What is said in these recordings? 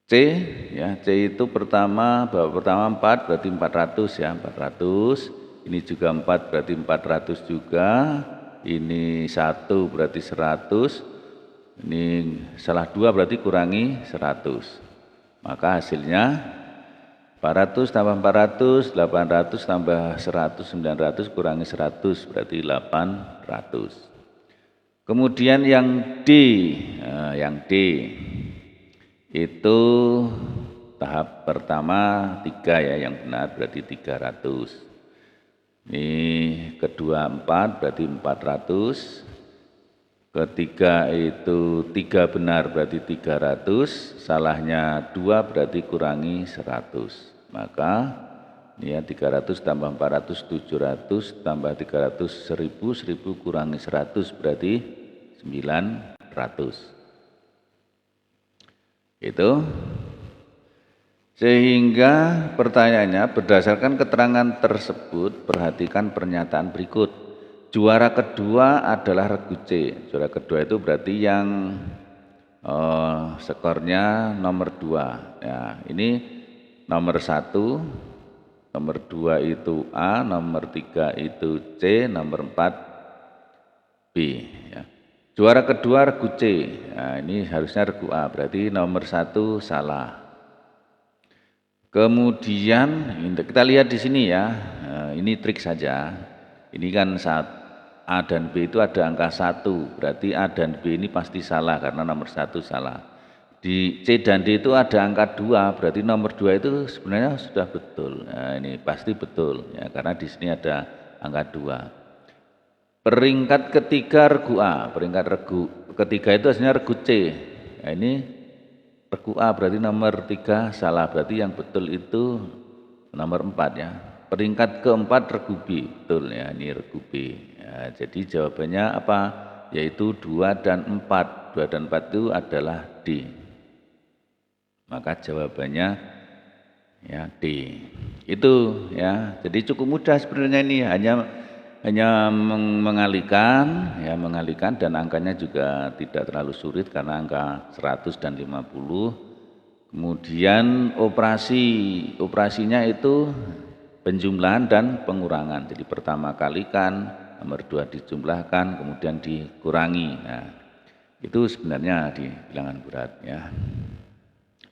C ya, C itu pertama, babak pertama 4 berarti 400 ya, 400. Ini juga 4 berarti 400 juga. Ini 1 berarti 100. Ini salah 2 berarti kurangi 100. Maka hasilnya 400 tambah 400, 800 tambah 100, 900 kurangi 100 berarti 800. Kemudian yang D, yang D itu tahap pertama 3 ya, yang benar berarti 300. Ini kedua 4 berarti 400. Ketiga itu 3 benar berarti 300, salahnya 2 berarti kurangi 100. Maka ini ya 300 tambah 400 700 tambah 300 1000, 1000 kurangi 100 berarti 900. Itu sehingga pertanyaannya berdasarkan keterangan tersebut perhatikan pernyataan berikut. Juara kedua adalah regu C. Juara kedua itu berarti yang skornya nomor 2 ya, ini nomor 1, nomor 2 itu A, nomor 3 itu C, nomor 4 B ya. Juara kedua regu C. Nah, ini harusnya regu A, berarti nomor 1 salah. Kemudian kita lihat di sini ya. Nah, ini trik saja. Ini kan saat A dan B itu ada angka 1, berarti A dan B ini pasti salah karena nomor 1 salah. Di C dan D itu ada angka 2, berarti nomor 2 itu sebenarnya sudah betul. Nah, ini pasti betul ya karena di sini ada angka 2. Peringkat ketiga regu A, peringkat regu ketiga itu hasilnya regu C. Nah, ini regu A berarti nomor 3 salah, berarti yang betul itu nomor 4 ya. Peringkat keempat regu B, betul ya, ini regu B. Ya, jadi jawabannya apa? Yaitu 2 dan 4. 2 dan 4 itu adalah D. Maka jawabannya ya D. Itu ya. Jadi cukup mudah sebenarnya ini, hanya mengalihkan ya, mengalihkan, dan angkanya juga tidak terlalu sulit karena angka 100 dan 50. Kemudian operasinya itu penjumlahan dan pengurangan. Jadi pertama kalikan, nomor 2 dijumlahkan, kemudian dikurangi. Nah, itu sebenarnya di bilangan berat ya.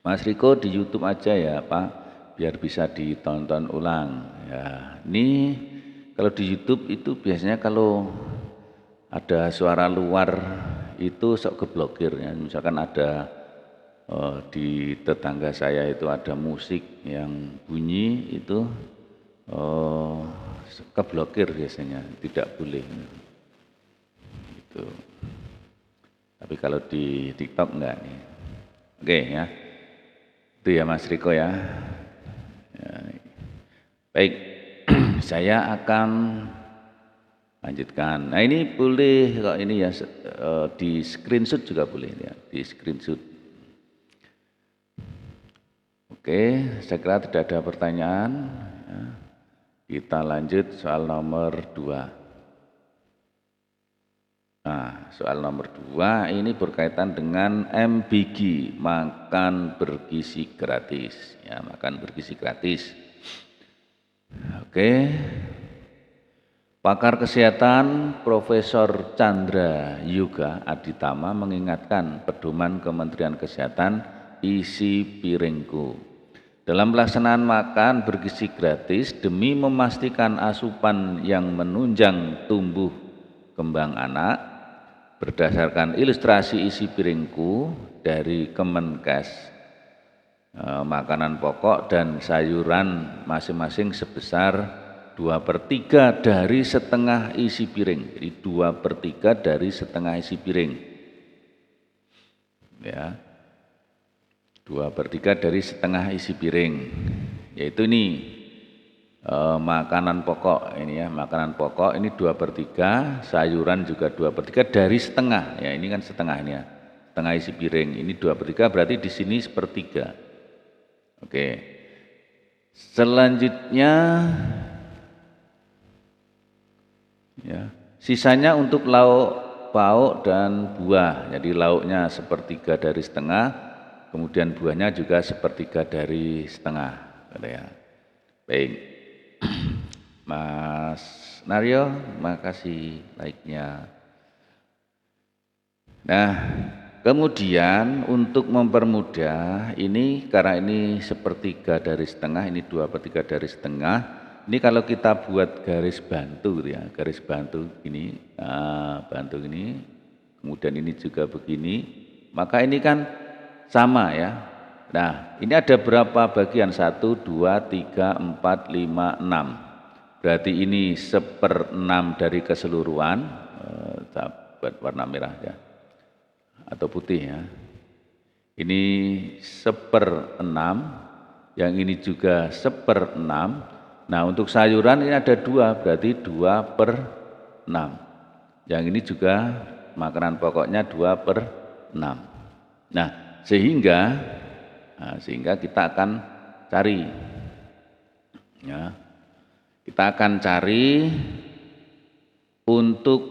Mas Riko di YouTube aja ya Pak, biar bisa ditonton ulang ya. Ini kalau di YouTube itu biasanya kalau ada suara luar itu sok keblokir ya. Misalkan ada di tetangga saya itu ada musik yang bunyi itu keblokir biasanya, tidak boleh. Gitu. Tapi kalau di TikTok enggak nih. Oke ya. Itu ya Mas Riko ya. Baik, saya akan lanjutkan. Nah ini boleh kok ini ya, di screenshot juga boleh ya, di screenshot. Oke, saya kira tidak ada pertanyaan. Ya. Kita lanjut soal nomor 2. Nah, soal nomor 2 ini berkaitan dengan MBG, makan bergizi gratis. Ya, makan bergizi gratis. Oke, pakar kesehatan Profesor Chandra Yuga Aditama mengingatkan pedoman Kementerian Kesehatan isi piringku. Dalam pelaksanaan makan bergizi gratis demi memastikan asupan yang menunjang tumbuh kembang anak, berdasarkan ilustrasi isi piringku dari Kemenkes, makanan pokok dan sayuran masing-masing sebesar 2/3 dari setengah isi piring. Jadi 2/3 dari setengah isi piring ya, 2/3 dari setengah isi piring, yaitu ini makanan pokok ini ya, makanan pokok ini 2/3, sayuran juga 2/3 dari setengah ya, ini kan setengah ini ya, setengah isi piring, ini 2/3 berarti di sini 1/3. Oke, selanjutnya ya, sisanya untuk lauk pauk dan buah. Jadi lauknya 1/3 dari setengah, kemudian buahnya juga sepertiga dari setengah, gitu ya. Baik, Mas Naryo, makasih like-nya. Nah, kemudian untuk mempermudah ini, karena ini sepertiga dari setengah, ini 2/3 dari setengah. Ini kalau kita buat garis bantu, gitu ya, garis bantu ini, bantu ini, kemudian ini juga begini, maka ini kan sama ya. Nah, ini ada berapa bagian? 1, 2, 3, 4, 5, 6. Berarti ini 1/6 dari keseluruhan. Kita buat warna merah ya, atau putih ya. Ini 1/6, yang ini juga 1/6. Nah, untuk sayuran ini ada 2, berarti 2/6. Yang ini juga makanan pokoknya 2/6. Nah, sehingga kita akan cari ya. Kita akan cari untuk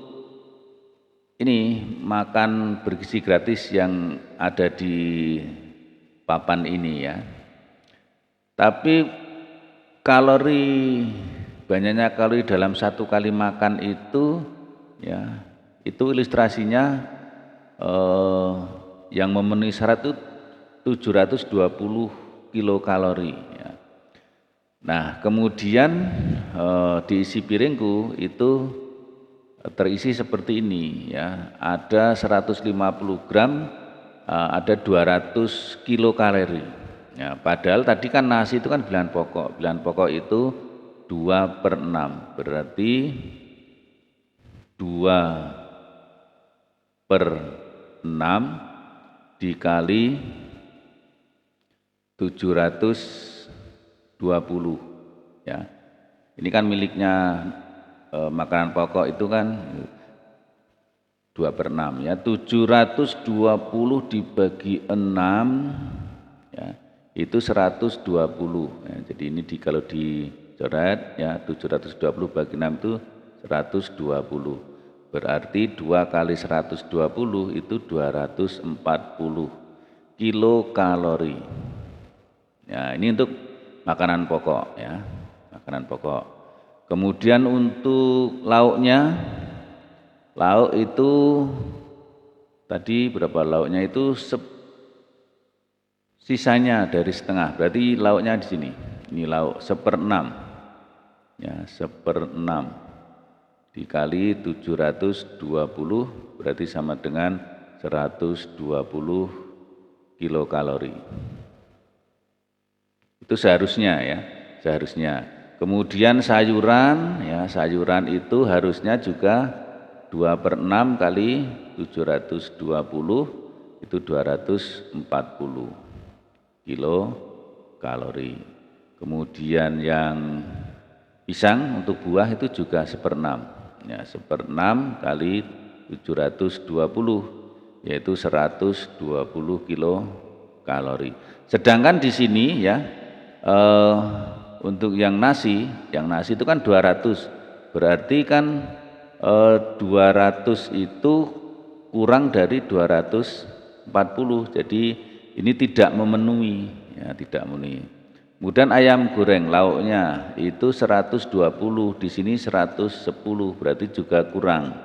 ini makan bergizi gratis yang ada di papan ini ya. Tapi banyaknya kalori dalam satu kali makan itu ya, itu ilustrasinya yang memenuhi syarat itu 720 kilokalori ya. Nah, kemudian diisi piringku itu terisi seperti ini ya, ada 150 gram, ada 200 kilokalori ya. Padahal tadi kan nasi itu kan bilangan pokok itu 2/6, berarti 2/6 dikali 720 ya. Ini kan miliknya makanan pokok itu kan 2/6 ya. 720 dibagi 6 ya, itu 120 ya. Jadi ini kalau dicoret ya, 720 bagi 6 itu 120. Berarti 2 kali 120 itu 240 kilokalori. Ya, ini untuk makanan pokok ya, makanan pokok. Kemudian untuk lauknya, lauk itu tadi berapa lauknya itu sisanya dari setengah. Berarti lauknya di sini. Ini lauk 1/6. Ya, 1/6 dikali 720 berarti sama dengan 120 kilokalori. Itu seharusnya ya, seharusnya. Kemudian sayuran ya, sayuran itu harusnya juga 2/6 kali 720 itu 240 kilokalori. Kemudian yang pisang untuk buah itu juga 1/6 ya, 1/6 kali 720 yaitu 120 kilokalori. Sedangkan di sini ya, untuk yang nasi itu kan 200, berarti kan 200 itu kurang dari 240, jadi ini tidak memenuhi ya, tidak memenuhi. Kemudian ayam goreng lauknya itu 120, di sini 110, berarti juga kurang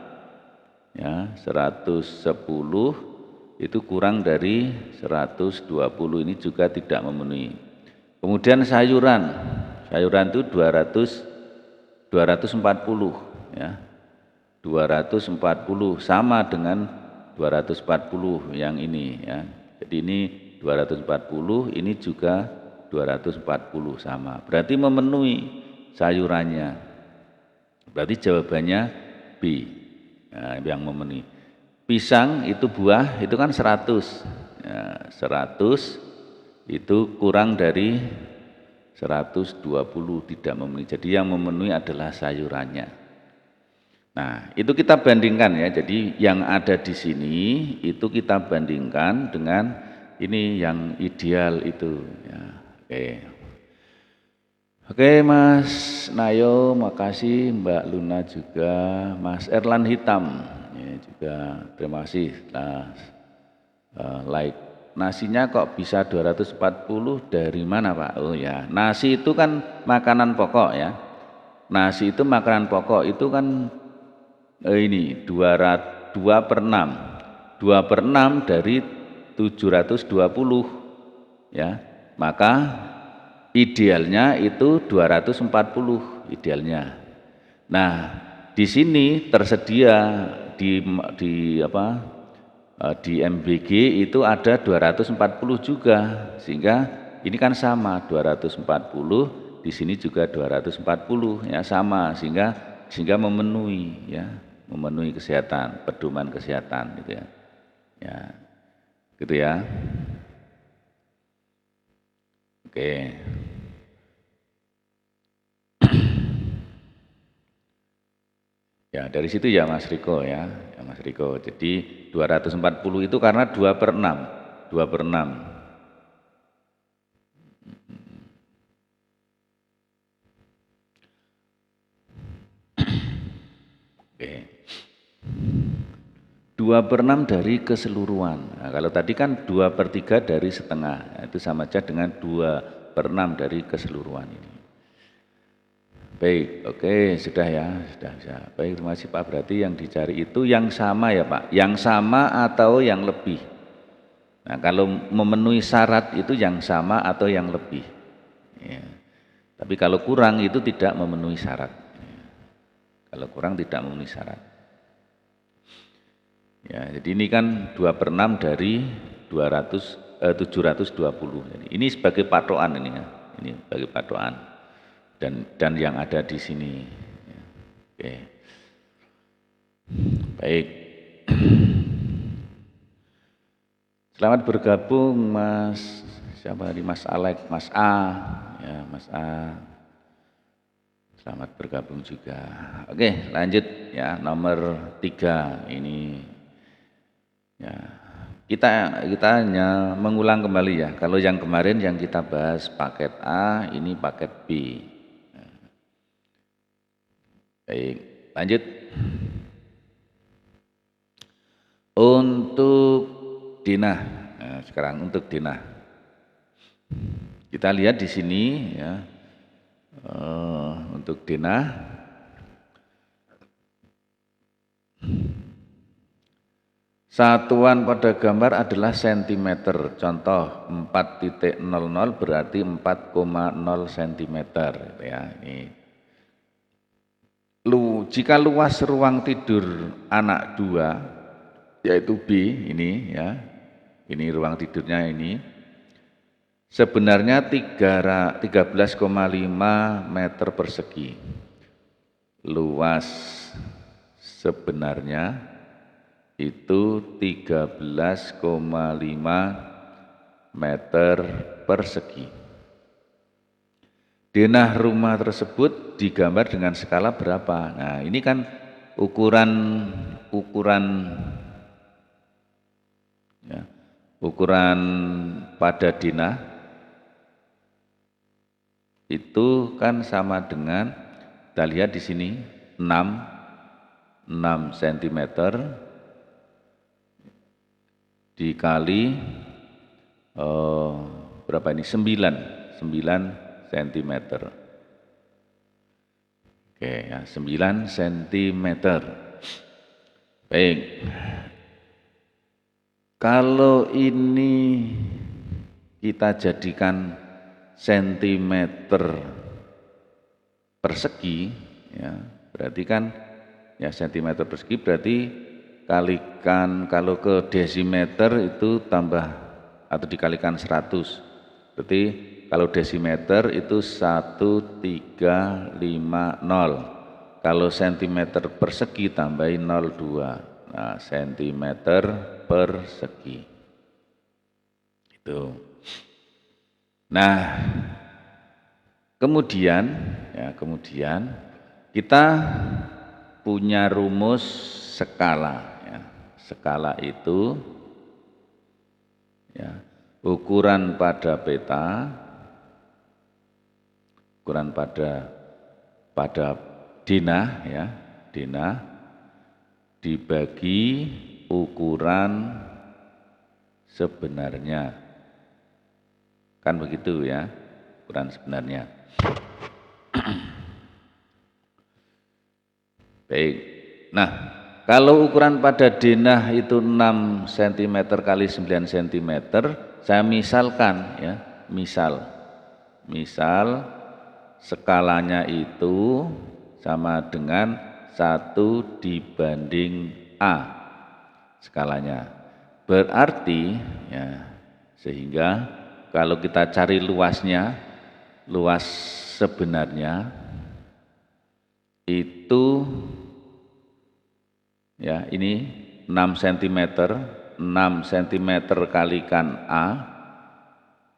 ya, 110 itu kurang dari 120, ini juga tidak memenuhi. Kemudian sayuran itu 240 ya, 240 sama dengan 240 yang ini ya. Jadi ini 240, ini juga 240 sama, berarti memenuhi sayurannya. Berarti jawabannya B ya, yang memenuhi. Pisang itu buah itu kan 100 ya, 100 itu kurang dari 120, tidak memenuhi. Jadi yang memenuhi adalah sayurannya. Nah, itu kita bandingkan ya. Jadi yang ada di sini itu kita bandingkan dengan ini yang ideal itu ya. Oke Mas Nayo, makasih. Mbak Luna juga, Mas Erlan Hitam ya, juga terima kasih like nasinya kok bisa 240 dari mana Pak? Oh ya, nasi itu kan makanan pokok ya. Nasi itu makanan pokok itu kan ini 2 per 6. 2 per 6 dari 720 ya. Maka idealnya itu 240 idealnya. Nah, di sini tersedia di di MBG itu ada 240 juga, sehingga ini kan sama 240, di sini juga 240 ya sama, sehingga memenuhi ya, memenuhi kesehatan, pedoman kesehatan gitu ya. Ya, gitu ya. Oke. Ya, dari situ ya Mas Riko ya, Mas Riko. Jadi 240 itu karena 2 per 6. 2 per 6. Oke. 2 per 6 dari keseluruhan. Nah, kalau tadi kan 2 per 3 dari setengah. Nah, itu sama aja dengan 2 per 6 dari keseluruhan ini. Baik, oke, sudah ya, sudah bisa. Baik, terima kasih Pak. Berarti yang dicari itu yang sama ya Pak, yang sama atau yang lebih. Nah, kalau memenuhi syarat itu yang sama atau yang lebih. Ya. Tapi kalau kurang itu tidak memenuhi syarat. Ya. Kalau kurang tidak memenuhi syarat. Ya, jadi ini kan 2 per 6 dari 720. Jadi ini sebagai patokan ini ya. Ini sebagai patokan. Dan yang ada di sini. Oke. Baik. Selamat bergabung Mas siapa tadi, Mas Alek, Mas A, ya Mas A. Selamat bergabung juga. Oke, lanjut ya, nomor 3 ini ya. Kita hanya mengulang kembali ya. Kalau yang kemarin yang kita bahas paket A, ini paket B. Baik, lanjut. Untuk denah, nah, sekarang untuk denah. Kita lihat di sini ya, untuk denah. Satuan pada gambar adalah sentimeter. Contoh 4.00 berarti 4,0 cm ya. Ini. Jika luas ruang tidur anak 2 yaitu B ini ya. Ini ruang tidurnya ini. Sebenarnya 13,5 meter persegi. Luas sebenarnya itu 13,5 meter persegi. Denah rumah tersebut digambar dengan skala berapa? Nah, ini kan ukuran ya, ukuran pada denah itu kan sama dengan, kita lihat di sini 6 cm dikali berapa ini? 9 cm. Oke ya, 9 cm. Baik. Kalau ini kita jadikan sentimeter persegi ya, berarti kan ya sentimeter persegi berarti kalikan, kalau ke desimeter itu tambah atau dikalikan 100. Berarti kalau desimeter itu 1350. Kalau sentimeter persegi tambahin 02. Nah, sentimeter persegi. Itu. Nah, kemudian kita punya rumus skala ya. Skala itu ya, ukuran pada peta, ukuran pada denah ya, denah dibagi ukuran sebenarnya. Kan begitu ya, ukuran sebenarnya. Baik. Nah, kalau ukuran pada denah itu 6 cm kali 9 cm, saya misalkan ya, misal skalanya itu sama dengan 1 dibanding A skalanya. Berarti ya, sehingga kalau kita cari luasnya, luas sebenarnya itu ya ini 6 cm, 6 cm kalikan A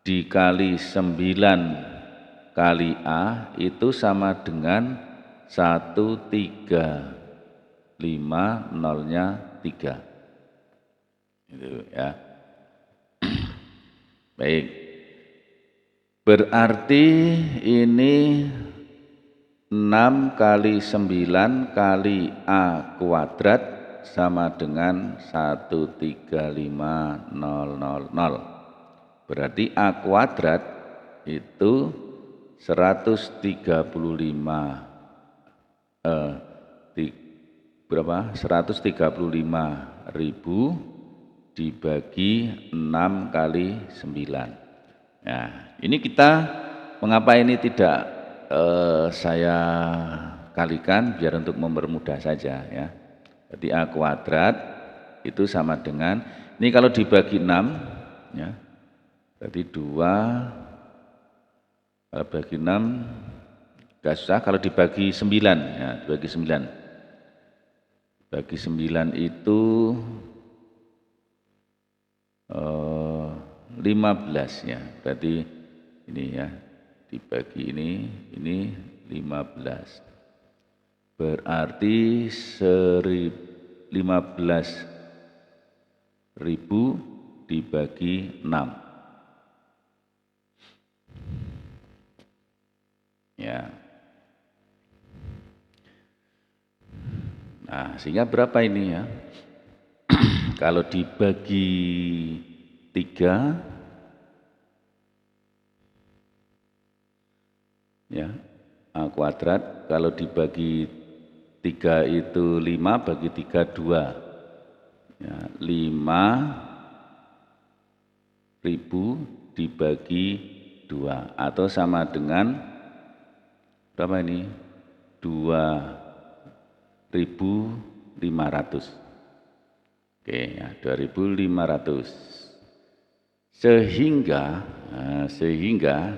dikali 9 kali A itu sama dengan 135, nolnya 3. Itu ya. Baik. Berarti ini 6 kali 9 kali A kuadrat sama dengan 135.000. Berarti A kuadrat itu 135 berapa? 135.000 dibagi 6 kali 9. Nah, ini kita mengapa ini tidak saya kalikan biar untuk mempermudah saja ya. Jadi A kuadrat itu sama dengan, ini kalau dibagi 6 ya, berarti 2, kalau bagi 6 gak susah, kalau dibagi 9 ya, dibagi 9, bagi 9 itu 15 ya, berarti ini ya, dibagi ini 15, berarti 15.000 dibagi 6 ya. Nah, sehingga berapa ini ya? Kalau dibagi 3 ya, A kuadrat, kalau dibagi 3 itu 5, bagi 3 2 ya, 5.000 dibagi 2 atau sama dengan berapa ini? 2.500. Oke ya, 2.500. Sehingga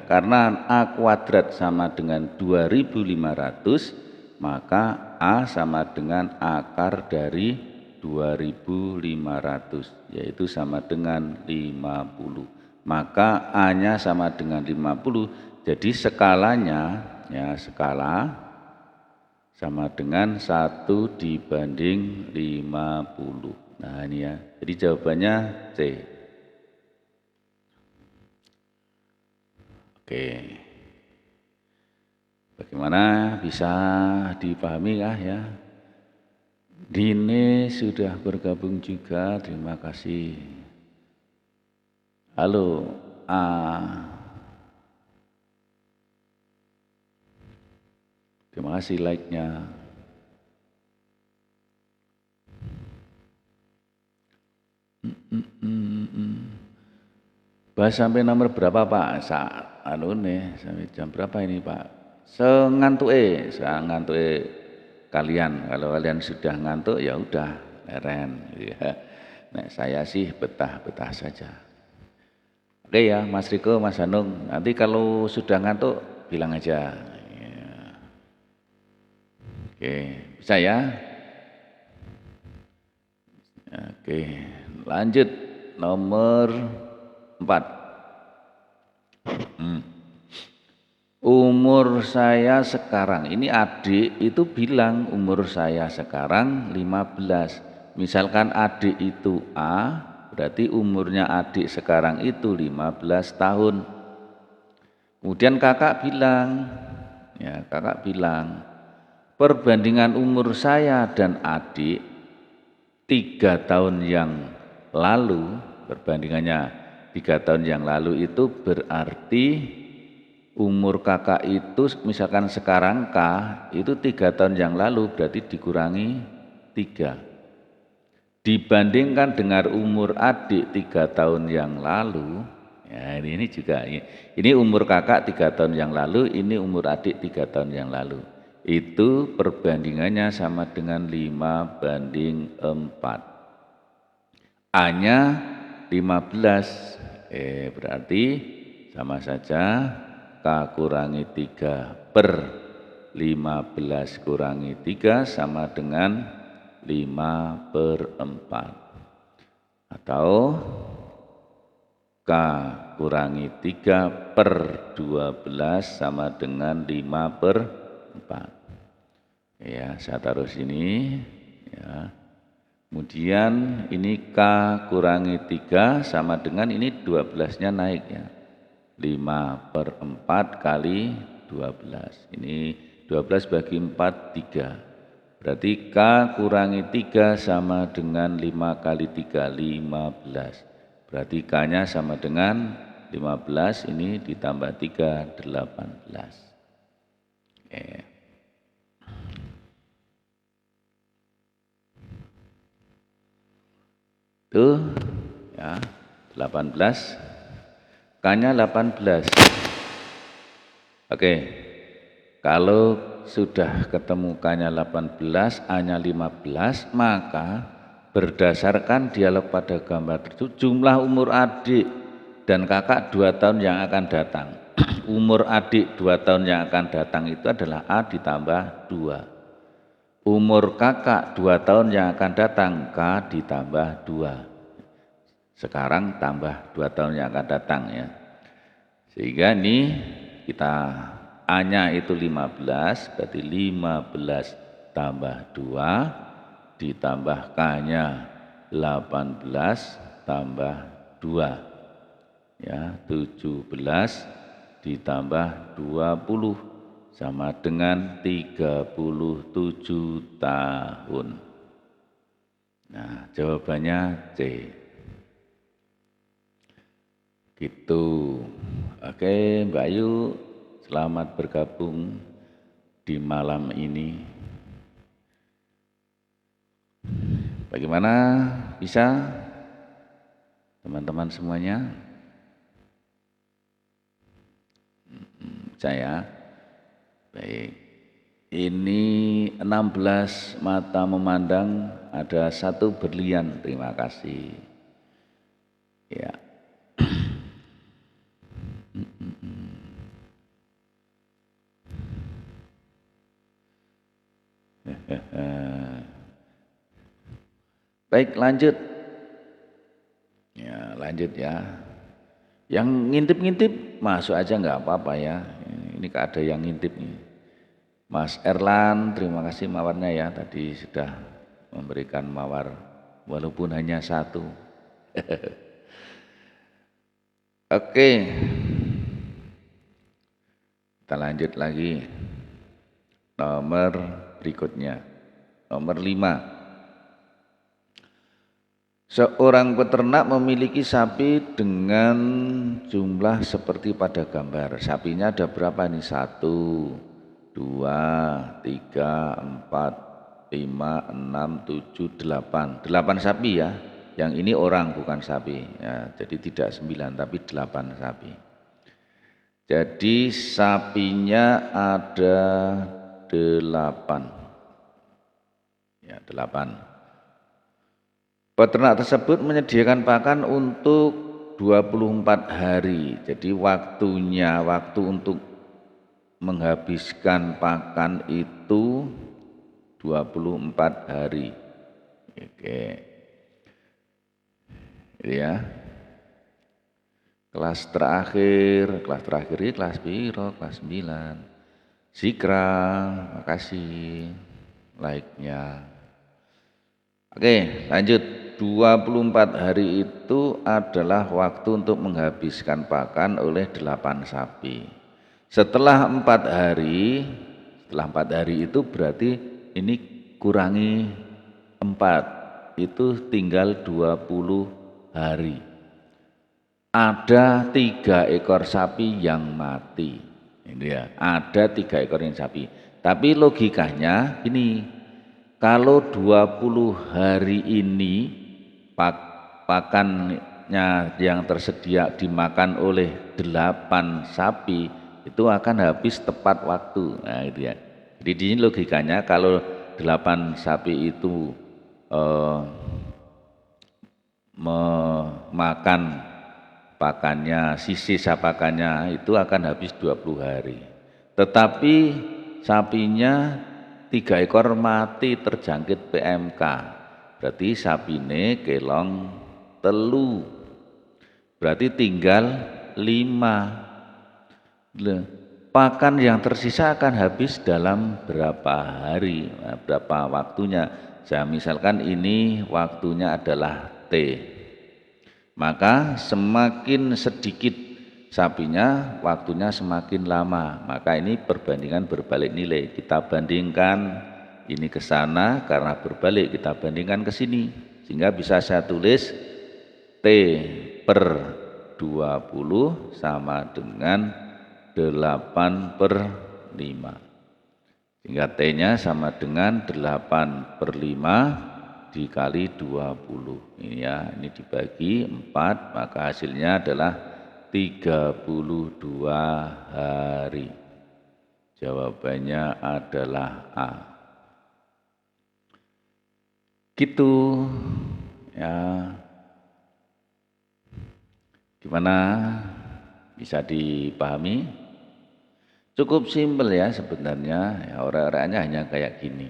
karena A kuadrat sama dengan 2.500, maka A sama dengan akar dari 2.500, yaitu sama dengan 50. Maka A-nya sama dengan 50, jadi skalanya ya, skala sama dengan 1 dibanding 50. Nah ini ya, jadi jawabannya C. Oke, bagaimana, bisa dipahami kah ya? Dini sudah bergabung juga, terima kasih. Halo A. Terima kasih like-nya. Bahas sampai nomor berapa Pak? Sampai jam berapa ini Pak? Sengantuke kalian. Kalau kalian sudah ngantuk ya udah leren ya. Nah, saya sih betah-betah saja. Oke ya Mas Riko, Mas Hanung, nanti kalau sudah ngantuk bilang aja ya. Oke, bisa ya? Oke, lanjut nomor 4. Umur saya sekarang, ini adik itu bilang umur saya sekarang 15. Misalkan adik itu A, berarti umurnya adik sekarang itu 15 tahun. Kemudian kakak bilang, perbandingan umur saya dan adik 3 tahun yang lalu perbandingannya 3 tahun yang lalu itu berarti umur kakak itu misalkan sekarang K itu 3 tahun yang lalu berarti dikurangi 3. Dibandingkan dengan umur adik 3 tahun yang lalu, ya ini juga ini umur kakak 3 tahun yang lalu, ini umur adik 3 tahun yang lalu. Itu perbandingannya sama dengan 5:4. A-nya 15, berarti sama saja K kurangi 3 per 15 kurangi 3 sama dengan 5/4. Atau K kurangi 3 per 12 sama dengan 5/4. Ya, saya taruh sini ya. Kemudian ini K kurangi 3 sama dengan ini 12-nya naik ya. 5/4 kali 12. Ini 12 bagi 4 3. Berarti K kurangi 3 sama dengan 5 kali 3, 15. Berarti K-nya sama dengan 15, ini ditambah 3, 18. Oke. Tuh, ya, 18. K-nya 18. Oke, kalau sudah ketemu K-nya 18, A-nya 15, maka berdasarkan dialog pada gambar itu jumlah umur adik dan kakak 2 tahun yang akan datang. Umur adik 2 tahun yang akan datang itu adalah A ditambah 2. Umur kakak 2 tahun yang akan datang K ditambah 2. Sekarang tambah 2 tahun yang akan datang ya. Sehingga ini kita A-nya itu 15, berarti 15 tambah 2 ditambah K-nya 18 tambah 2. Ya, 17 ditambah 20 sama dengan 37 tahun. Nah, jawabannya C. Gitu. Oke, Mbak Ayu, selamat bergabung di malam ini. Bagaimana, bisa teman-teman semuanya? Saya baik. Ini 16 mata memandang, ada 1 berlian. Terima kasih. Ya. Baik, lanjut. Ya, lanjut ya. Yang ngintip-ngintip masuk aja nggak apa-apa ya. Ini ada yang ngintip nih. Mas Erlan, terima kasih mawarnya ya. Tadi sudah memberikan mawar walaupun hanya 1. Oke. Kita lanjut lagi. Nomor berikutnya. Nomor 5. Seorang peternak memiliki sapi dengan jumlah seperti pada gambar. Sapinya ada berapa nih? 1, 2, 3, 4, 5, 6, 7, 8. 8 sapi ya. Yang ini orang bukan sapi. Ya, jadi tidak 9 tapi 8 sapi. Jadi sapinya ada 8. Ya, 8. Peternak tersebut menyediakan pakan untuk 24 hari. Jadi waktu untuk menghabiskan pakan itu 24 hari. Oke. Ya. Kelas terakhir ini kelas piro? Kelas 9. Zikra, makasih like-nya. Oke, lanjut. 24 hari itu adalah waktu untuk menghabiskan pakan oleh 8 sapi. Setelah 4 hari itu berarti ini kurangi 4, itu tinggal 20 hari. ada 3 ekor sapi yang mati. Ini ya, ada 3 ekor yang sapi. Tapi logikanya ini, kalau 20 hari ini pakannya yang tersedia dimakan oleh 8 sapi, itu akan habis tepat waktu. Nah, itu ya. Jadi di sini logikanya kalau 8 sapi itu memakan pakannya, sisa pakannya itu akan habis 20 hari. Tetapi sapinya 3 ekor mati terjangkit PMK. Berarti sapine kelong telu. Berarti tinggal 5. Pakan yang tersisa akan habis dalam berapa hari, berapa waktunya. Saya misalkan ini waktunya adalah T. Maka semakin sedikit sapinya, waktunya semakin lama. Maka ini perbandingan berbalik nilai. Kita bandingkan ini ke sana karena berbalik, kita bandingkan ke sini. Sehingga bisa saya tulis T per 20 sama dengan 8/5. Sehingga T-nya sama dengan 8/5 dikali 20. Ini ya, ini dibagi 4, maka hasilnya adalah 32 hari. Jawabannya adalah A. Gitu ya. Gimana? Bisa dipahami? Cukup simpel ya sebenarnya. Ya, orang-orangnya hanya kayak gini.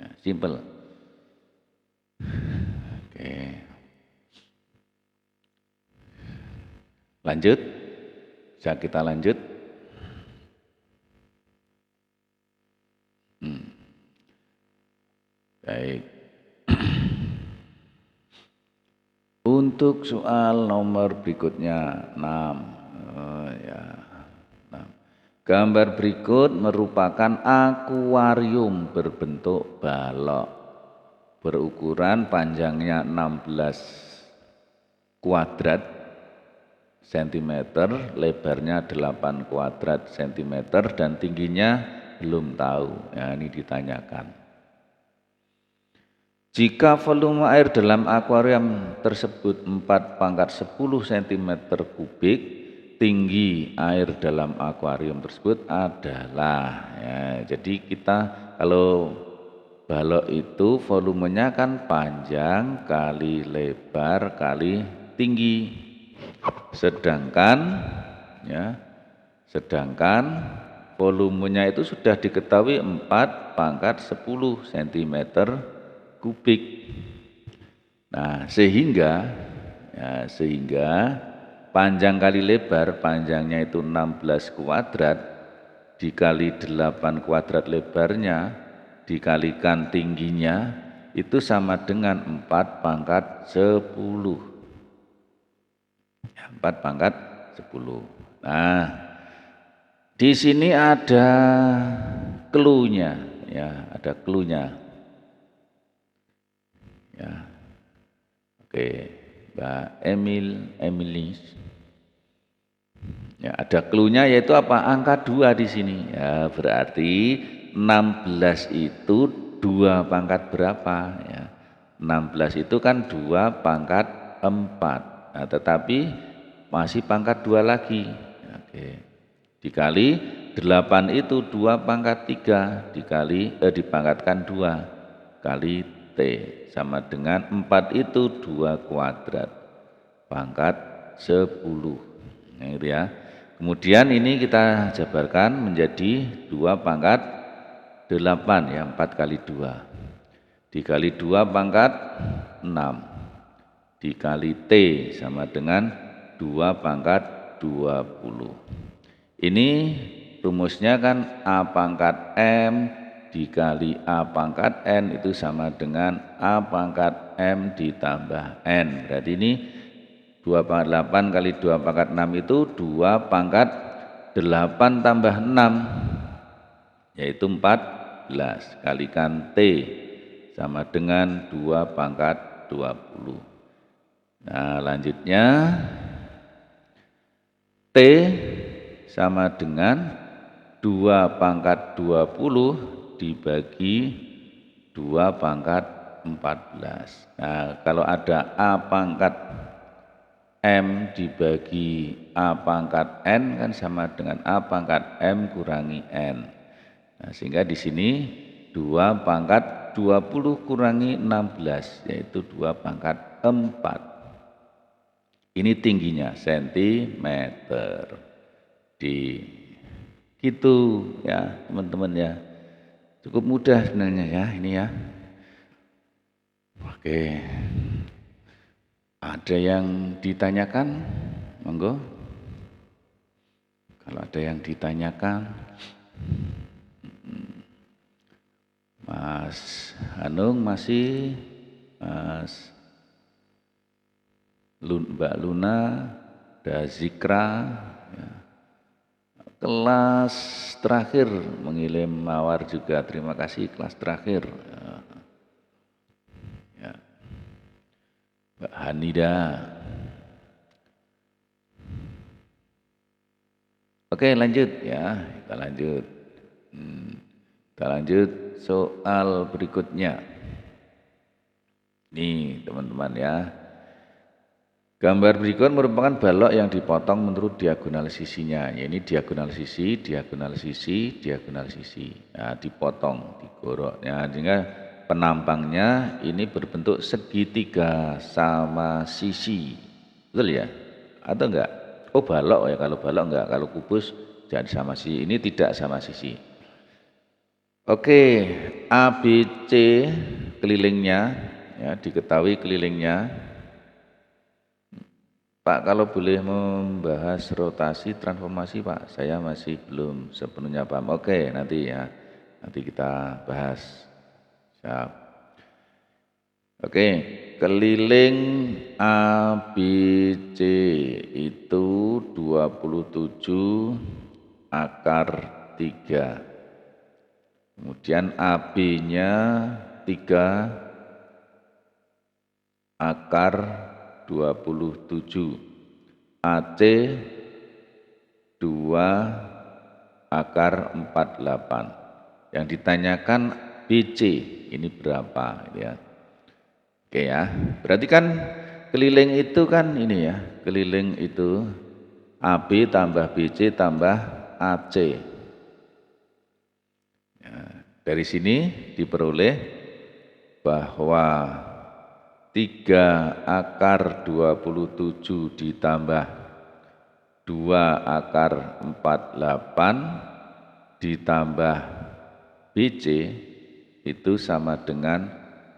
Ya, simpel. Oke. Lanjut. Bisa kita lanjut. Baik. Untuk soal nomor berikutnya 6. Gambar berikut merupakan akuarium berbentuk balok berukuran panjangnya 16 kuadrat cm, lebarnya 8 kuadrat cm, dan tingginya belum tahu. Ya, ini ditanyakan. Jika volume air dalam akuarium tersebut 4/10 cm kubik, tinggi air dalam akuarium tersebut adalah, ya, jadi kita kalau balok itu volumenya kan panjang kali lebar kali tinggi, sedangkan volumenya itu sudah diketahui 4/10 cm kubik. Nah, sehingga panjang kali lebar, panjangnya itu 16 kuadrat dikali 8 kuadrat lebarnya dikalikan tingginya itu sama dengan 4/10. 4/10. Nah, di sini ada clue-nya, ya, ada clue-nya. Ya. Oke, Mbak Emily. Ya, ada clue-nya yaitu apa? Angka 2 di sini. Ya, berarti 16 itu 2 pangkat berapa? Ya. 16 itu kan 2/4. Nah, tetapi masih pangkat 2 lagi. Oke. Dikali 8 itu 2/3 dipangkatkan 2 kali T sama dengan 4 itu 2 kuadrat pangkat 10. Nah, gitu ya. Kemudian ini kita jabarkan menjadi 2/8 ya, 4 kali 2 dikali 2/6 dikali T sama dengan 2/20. Ini rumusnya kan A/M dikali A/N itu sama dengan A/M ditambah N. Berarti ini 2/8 kali 2/6 itu 2/8 tambah 6, yaitu 14, kalikan T sama dengan 2/20. Nah, lanjutnya sama dengan 2 pangkat 20 dibagi 2 pangkat 14. Nah, kalau ada A pangkat M dibagi A pangkat N kan sama dengan A pangkat M kurangi N. Nah, sehingga di sini 2 pangkat 20 kurangi 16, yaitu 2 pangkat 4. Ini tingginya sentimeter. Di gitu ya teman-teman ya. Cukup mudah sebenarnya ya ini ya. Oke. Ada yang ditanyakan? Monggo. Kalau ada yang ditanyakan, Mas Hanung masih, Mas Mbak Luna, ada Zikra, ya. Kelas terakhir mengirim mawar juga, terima kasih kelas terakhir. Ya. Mbak Hanida. Oke lanjut ya, kita lanjut. Kita lanjut soal berikutnya. Nih teman-teman ya. Gambar berikut merupakan balok yang dipotong menurut diagonal sisinya. Ya, ini diagonal sisi, diagonal sisi, diagonal sisi. Nah, dipotong, digorok. Ya, sehingga penampangnya ini berbentuk segitiga sama sisi. Betul ya? Atau enggak? Oh balok ya, kalau balok enggak. Kalau kubus jadi sama sisi. Ini tidak sama sisi. Oke, ABC kelilingnya, ya, diketahui kelilingnya. Pak, kalau boleh membahas rotasi transformasi Pak, saya masih belum sepenuhnya paham. Oke, nanti ya, nanti kita bahas. Siap. Oke, keliling ABC itu 27 akar 3. Kemudian AB-nya 3 akar 27, AC 2 akar 48. Yang ditanyakan BC ini berapa ya. Oke ya. Berarti kan keliling itu kan ini ya, keliling itu AB tambah BC tambah AC. Ya, dari sini diperoleh bahwa 3 akar 27 ditambah 2 akar 48 ditambah BC itu sama dengan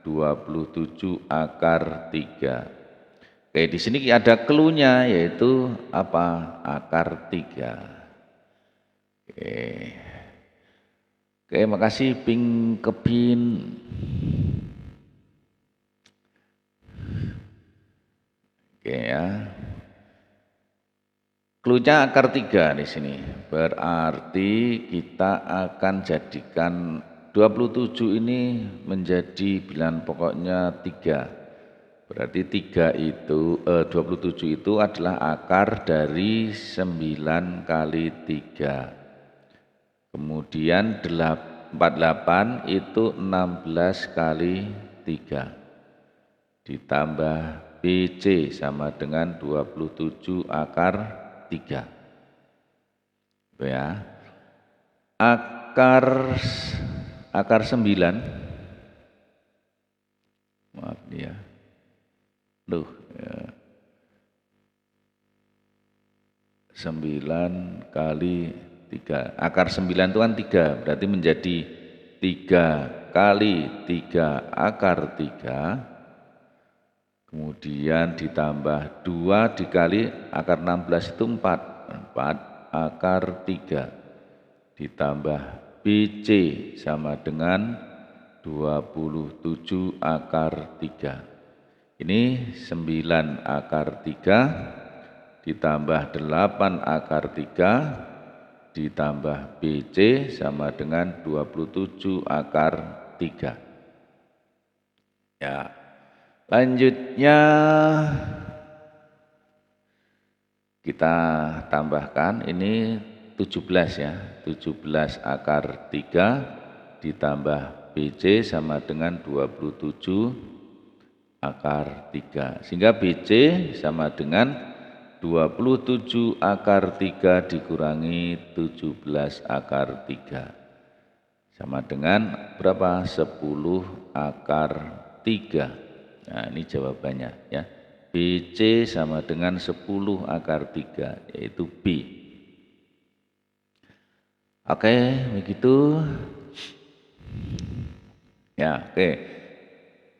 27 akar 3. Oke, di sini ada cluenya yaitu apa? Akar 3. Oke, makasih Ping Kebin. Oke ya. Cluenya akar 3 di sini. Berarti kita akan jadikan 27 ini menjadi bilangan pokoknya 3. Berarti 27 itu adalah akar dari 9 kali 3. Kemudian 48 itu 16 kali 3. Ditambah BC sama dengan 27 akar 3. Itu ya. Akar 9. Maaf ya. Duh, ya. 9 kali 3. Akar 9 itu kan 3, berarti menjadi 3 kali 3 akar 3. Kemudian ditambah 2 dikali akar 16 itu 4. 4 akar 3. Ditambah BC sama dengan 27 akar 3. Ini 9 akar 3 ditambah 8 akar 3 ditambah BC sama dengan 27 akar 3. Ya. Lanjutnya Kita tambahkan ini 17 ya, 17 akar 3 ditambah BC sama dengan 27 akar 3. Sehingga BC sama dengan 27 akar 3 dikurangi 17 akar 3. Sama dengan berapa? 10 akar 3. Nah, ini jawabannya ya. BC sama dengan 10 akar 3, yaitu B. Oke, begitu. Ya, oke.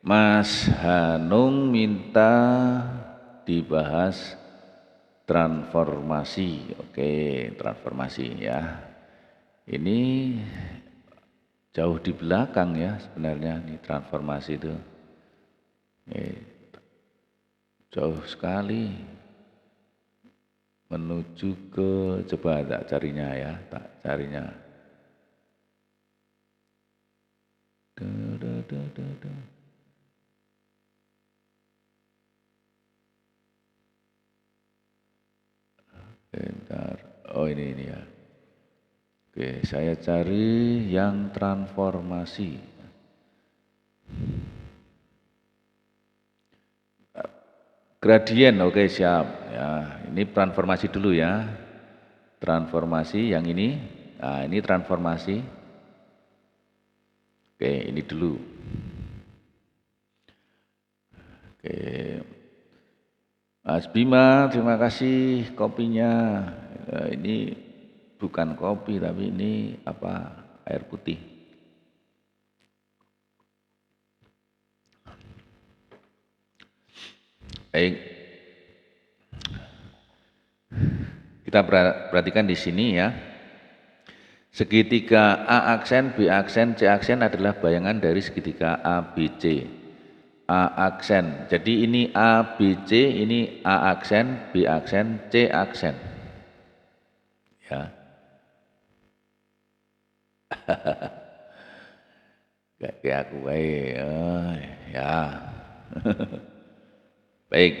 Mas Hanung minta dibahas transformasi. Oke, transformasi ya. Ini jauh di belakang ya sebenarnya ini transformasi itu. Jauh sekali menuju ke, coba tak carinya ya, tak carinya. Bentar, oh ini ya. Oke, saya cari yang transformasi. Gradien, oke siap. Ya, ini transformasi dulu ya. Transformasi yang ini. Nah, ini transformasi. Oke, ini dulu. Oke. Mas Bima, terima kasih kopinya. Ini bukan kopi tapi ini apa? Air putih. Baik. Kita perhatikan di sini ya. Segitiga A aksen, B aksen, C aksen adalah bayangan dari segitiga ABC. A aksen. Jadi ini ABC, ini A aksen, B aksen, C aksen. Ya. Kayak aku ya. Baik.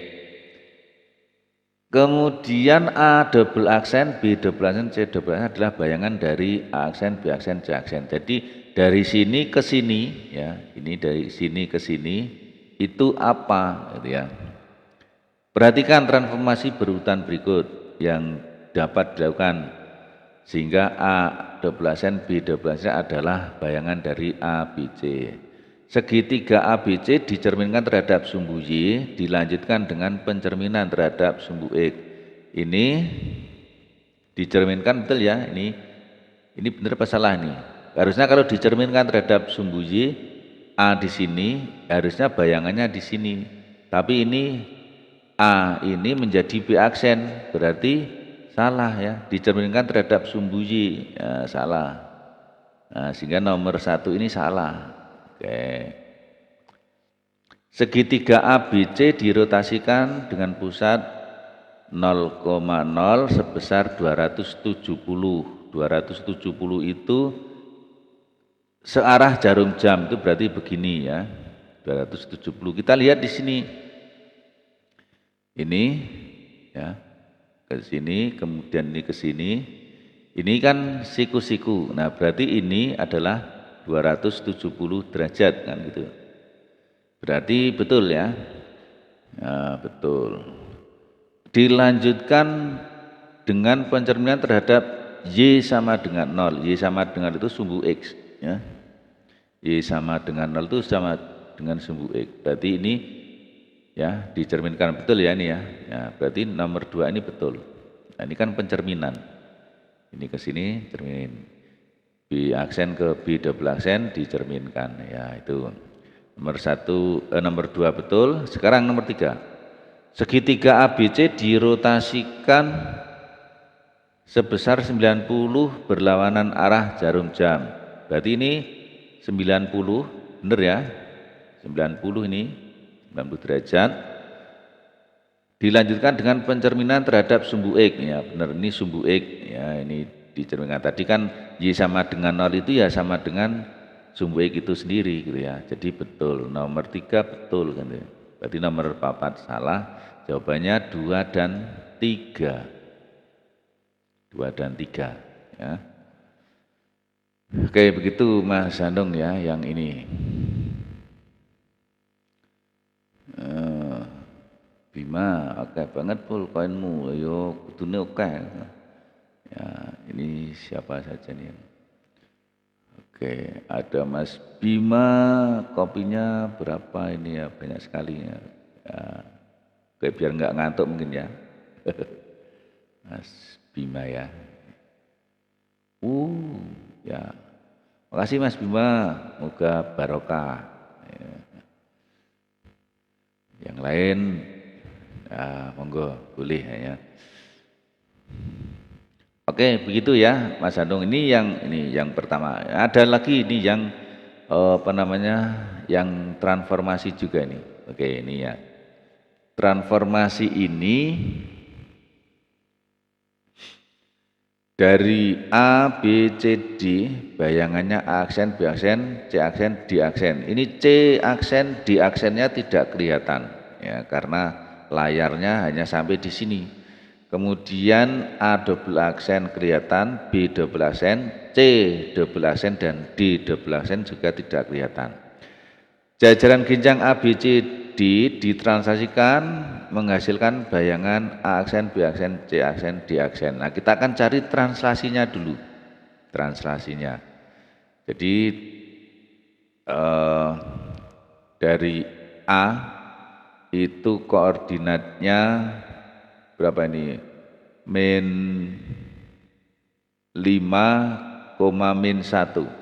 Kemudian A double aksen, B double aksen, C double aksen adalah bayangan dari A aksen, B aksen, C aksen. Jadi dari sini ke sini ya, ini dari sini ke sini itu apa gitu ya. Perhatikan transformasi berurutan berikut yang dapat dilakukan sehingga A double aksen, B double aksen adalah bayangan dari ABC. Segitiga ABC dicerminkan terhadap sumbu Y, dilanjutkan dengan pencerminan terhadap sumbu X. Ini dicerminkan betul ya, ini benar apa salah nih? Harusnya kalau dicerminkan terhadap sumbu Y, A di sini, harusnya bayangannya di sini. Tapi ini A ini menjadi B aksen, berarti salah ya, dicerminkan terhadap sumbu Y, ya, salah. Nah, sehingga nomor 1 ini salah. Oke. Segitiga ABC dirotasikan dengan pusat 0,0 sebesar 270. 270 itu searah jarum jam, itu berarti begini ya. 270. Kita lihat di sini. Ini ya. Ke sini, kemudian ini ke sini. Ini kan siku-siku. Nah, berarti ini adalah 270 derajat kan gitu. Berarti betul ya. Ya, betul. Dilanjutkan dengan pencerminan terhadap Y sama dengan 0. Y sama dengan itu sumbu X ya. Y sama dengan 0 itu sama dengan sumbu X. Berarti ini ya dicerminkan betul ya ini ya. Ya, berarti nomor 2 ini betul. Nah, ini kan pencerminan. Ini ke sini cermin. B aksen ke B double aksen dicerminkan ya, itu nomor 2 betul. Sekarang nomor 3, segitiga ABC dirotasikan sebesar 90 berlawanan arah jarum jam. Berarti ini 90 benar ya, 90 ini 90 derajat. Dilanjutkan dengan pencerminan terhadap sumbu X ya, benar ini sumbu X ya, ini dicerminkan. Tadi kan Y sama dengan 0 itu ya sama dengan sumbu X itu sendiri gitu ya. Jadi betul, nomor 3 betul kan ya. Berarti nomor 4 salah, Jawabannya 2 dan 3. 2 dan 3 ya. Oke, begitu Mas Handong ya yang ini. Bima, oke banget pul koinmu, yo kudune oke. Ya, ini siapa saja nih? Oke, ada Mas Bima, kopinya berapa ini ya? Banyak sekali ya. Oke, biar nggak ngantuk mungkin ya. Mas Bima ya. Ya. Makasih Mas Bima, moga barokah. Ya. Yang lain, ya, monggo boleh ya. Oke, begitu ya Mas Handong. Ini yang pertama. Ada lagi ini yang yang transformasi juga nih. Oke, ini ya. Transformasi ini dari A, B, C, D, bayangannya A aksen, B aksen, C aksen, D aksen. Ini C aksen, D aksennya tidak kelihatan ya karena layarnya hanya sampai di sini. Kemudian A double aksen kelihatan, B double aksen, C double aksen dan D double aksen juga tidak kelihatan. Jajaran ginjang A, B, C, D ditranslasikan menghasilkan bayangan A aksen, B aksen, C aksen, D aksen. Nah, kita akan cari translasinya dulu. Translasinya. Jadi dari A itu koordinatnya berapa ini? Min 5, min 1.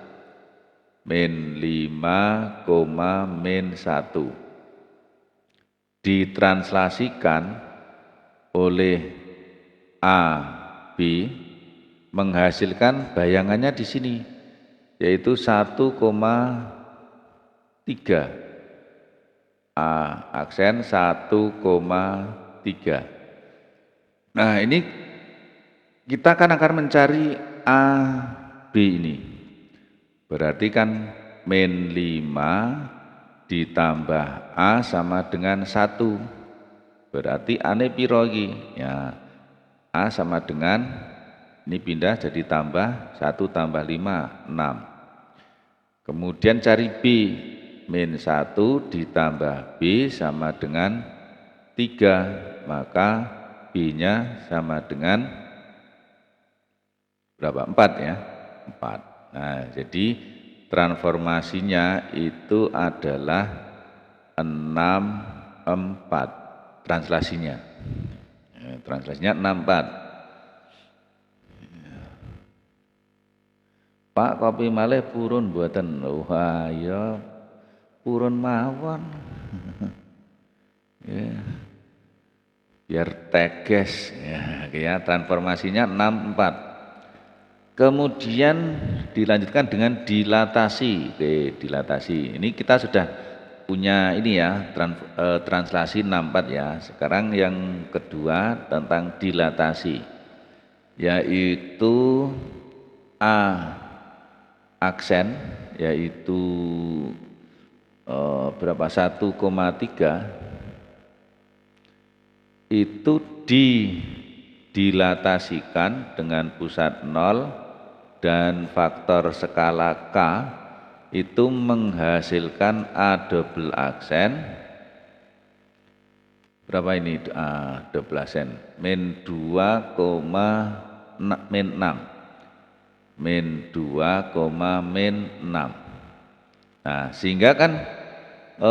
Min 5, min 1 ditranslasikan oleh A, B menghasilkan bayangannya di sini yaitu 1,3 A aksen 1,3. Nah, ini kita akan mencari A, B ini. Berarti kan min 5 ditambah A sama dengan 1. Berarti A-ne piro iki? Ya. A sama dengan ini pindah jadi tambah 1 tambah 5, 6. Kemudian cari B. Min 1 ditambah B sama dengan 3. Maka B-nya sama dengan berapa? 4 ya. 4. Nah, jadi transformasinya itu adalah 64 translasinya. Translasinya 64. Pak kopi malih purun mboten. Wah, ya purun mawon. Ya. Biar teges ya, transformasinya 64. Kemudian dilanjutkan dengan dilatasi. Oke, dilatasi. Ini kita sudah punya ini ya, translasi 64 ya. Sekarang yang kedua tentang dilatasi. Yaitu A aksen yaitu berapa? 1,3 itu dilatasikan dengan pusat 0 dan faktor skala K itu menghasilkan A double aksen berapa ini A double aksen min 2, min 6 min 2, min 6. Nah, sehingga kan 1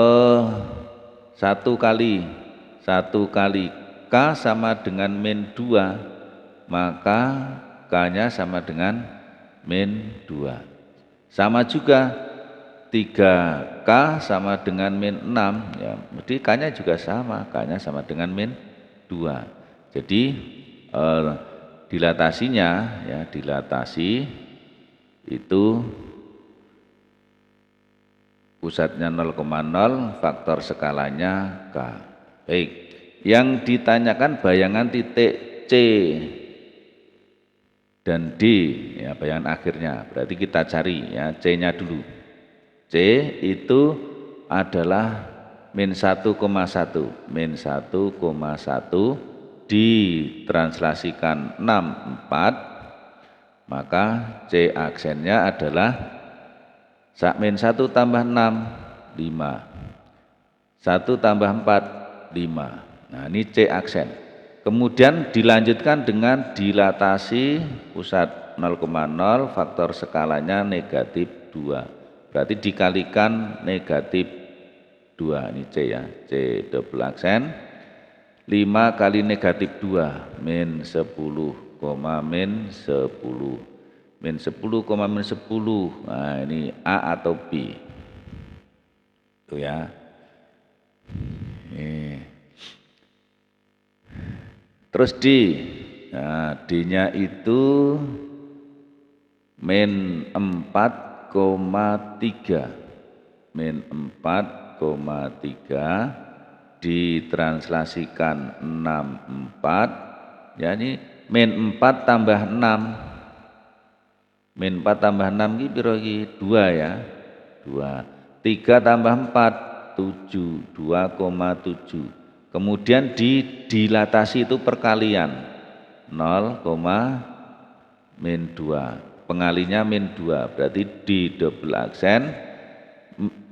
kali K sama dengan min 2, maka K-nya sama dengan min 2. Sama juga 3K sama dengan min 6 ya, berarti K-nya juga sama, K-nya sama dengan min 2. Jadi dilatasinya ya, dilatasi itu pusatnya 0,0, faktor skalanya K. Baik. Yang ditanyakan bayangan titik C dan D ya, bayangan akhirnya. Berarti kita cari ya C-nya dulu. C itu adalah min 1,1 ditranslasikan 64, maka C aksennya adalah min 1 tambah 6 5, 1 tambah 4 5. Nah ini C aksen. Kemudian dilanjutkan dengan dilatasi pusat 0,0, faktor skalanya negatif 2, berarti dikalikan negatif 2. Ini C ya, C double aksen. 5 kali negatif 2 min 10, min 10, min 10, min 10. Nah ini A atau B itu ya. Terus D, nah D nya itu min 4,3, min 4,3 ditranslasikan 64, ya ini min 4 tambah 6, min 4 tambah 6 ini piro iki? 2 ya, 2, 3 tambah 4 7, 2,7. Kemudian dilatasi itu perkalian 0, min 2, pengalinya min 2, berarti di double aksen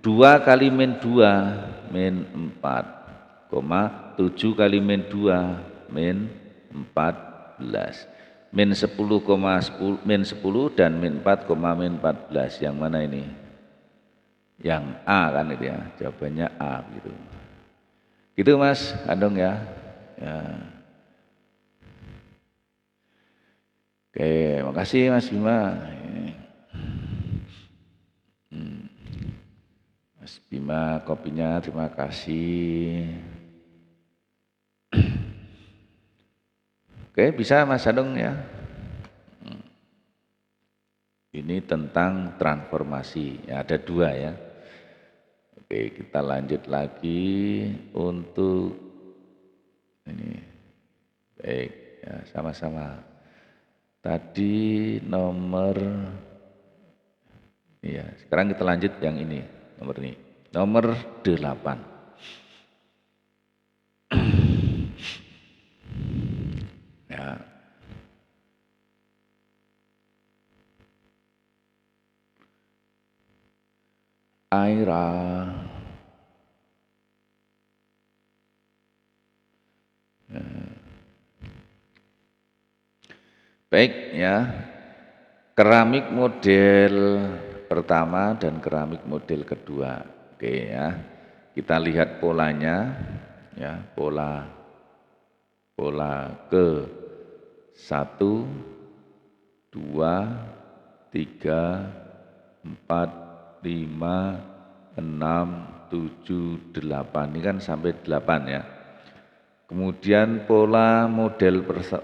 2 kali min 2 min 4, 7 kali min 2 min 14, min 10, min 10 dan min 4, min 14. Yang mana ini? Yang A kan itu ya, jawabannya A gitu. Gitu Mas Andong ya. Ya. Oke, makasih Mas Bima. Mas Bima kopinya, terima kasih. Oke, bisa Mas Andong ya. Ini tentang transformasi, ya, ada 2 ya. Oke, kita lanjut lagi untuk ini. Baik, ya, sama-sama. Tadi nomor, ya, sekarang kita lanjut yang ini, nomor ini, nomor 8. Ya. Aira. Ya. Baik ya, keramik model pertama dan keramik model kedua. Oke ya, kita lihat polanya ya, pola ke 1, 2, 3, 4, 5, 6, 7, 8. Ini kan sampai 8 ya. Kemudian pola model 1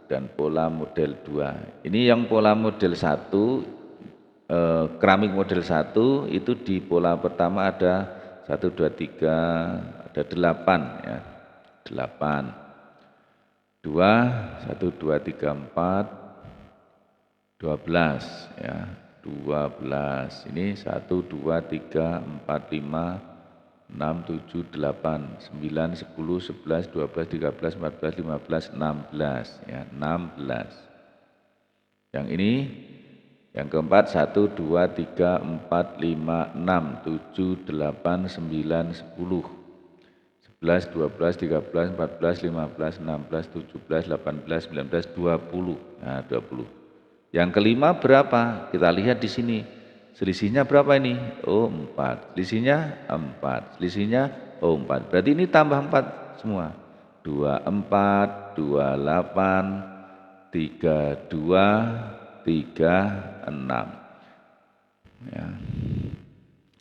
dan pola model 2. Ini yang pola model 1, keramik model 1 itu di pola pertama ada 1, 2, 3, ada 8 ya. 8. 2, 1, 2, 3, 4, 12 ya. 12. Ini 1, 2, 3, 4, 5, 6, 7, 8, 9, 10, 11, 12, 13, 14, 15, 16 ya, 16. Yang ini yang keempat 1, 2, 3, 4, 5, 6, 7, 8, 9, 10, 11, 12, 13, 14, 15, 16, 17, 18, 19, 20. Nah, 20. Yang kelima berapa? Kita lihat di sini. Selisihnya berapa ini? Oh 4, selisihnya 4, selisihnya 4. Berarti ini tambah 4 semua. 24, 28, 32, 36. Ya.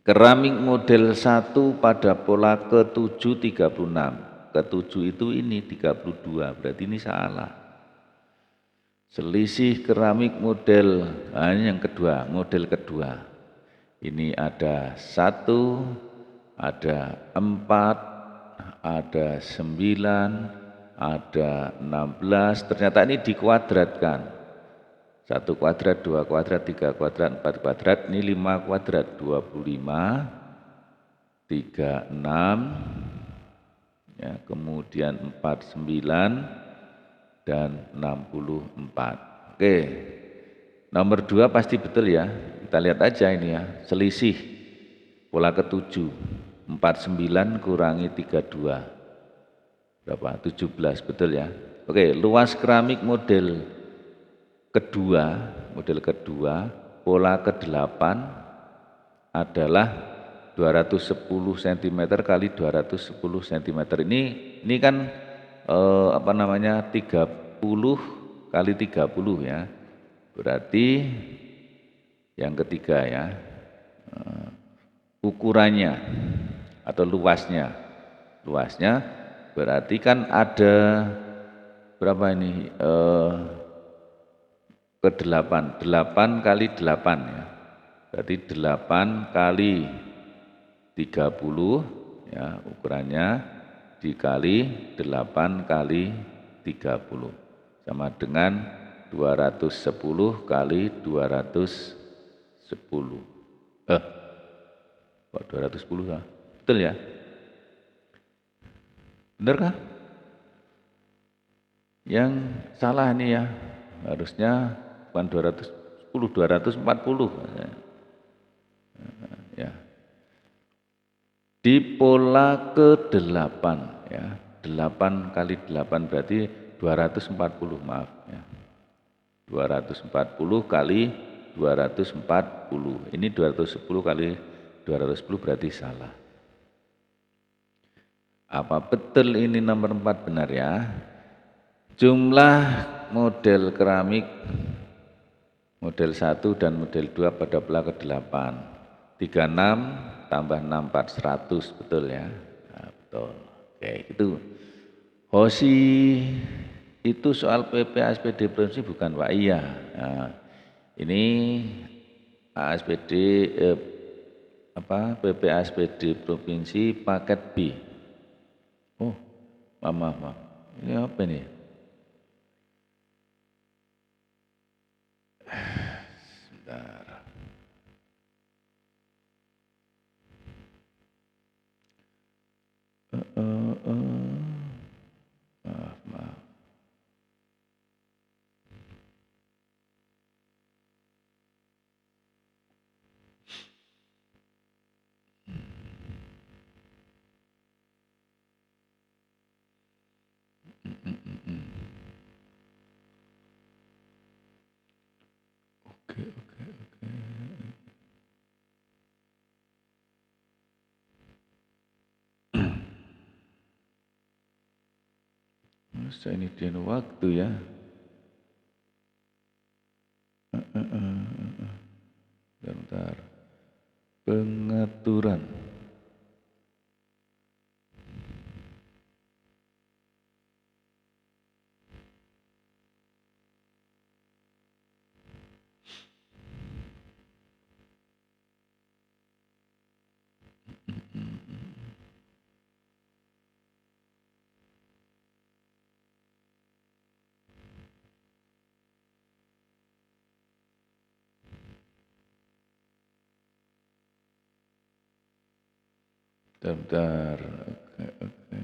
Keramik model 1 pada pola ke-7 36. Ke-7 itu ini 32, berarti ini salah. Selisih keramik model, nah ini yang kedua, model kedua. Ini ada 1, ada 4, ada 9, ada 16. Ternyata ini dikuadratkan. 1 kuadrat, 2 kuadrat, 3 kuadrat, 4 kuadrat, ini 5 kuadrat, 25. 36, ya, kemudian 49 dan 64. Oke, nomor 2 pasti betul ya. Kita lihat aja ini ya, selisih pola ke-7. 49 kurangi 32 berapa? 17, betul ya. Oke, luas keramik model kedua pola ke-8 adalah 210 cm kali 210 cm. Ini kan apa namanya, 30 kali 30 ya. Berarti yang ketiga ya, ukurannya atau luasnya berarti kan ada berapa ini, ke-8, 8 kali 8 ya, berarti 8 kali 30 ya ukurannya, dikali 8 kali 30 sama dengan 210 kali 210. Kok 210 ya? Betul ya? Benar kah? Yang salah ini ya, harusnya bukan 210, 240 ya. Di pola ke-8 ya, 8 kali 8 berarti 240, maaf ya. 240 kali 240. Ini 210 kali 210 berarti salah. Apa betul ini nomor 4 benar ya? Jumlah model keramik model 1 dan model 2 pada pola ke-8. 36 tambah 64, 100, betul ya? Nah, betul. Oke, itu. Hosi itu soal PP ASPD provinsi bukan Pak? Iya. Nah, ini ASPD PP ASPD provinsi paket B. Oh, maaf. Ini apa nih? Sebentar. Maaf. Oke. Masa ini dia waktu ya. Bentar. Pengaturan. Bentar. Oke.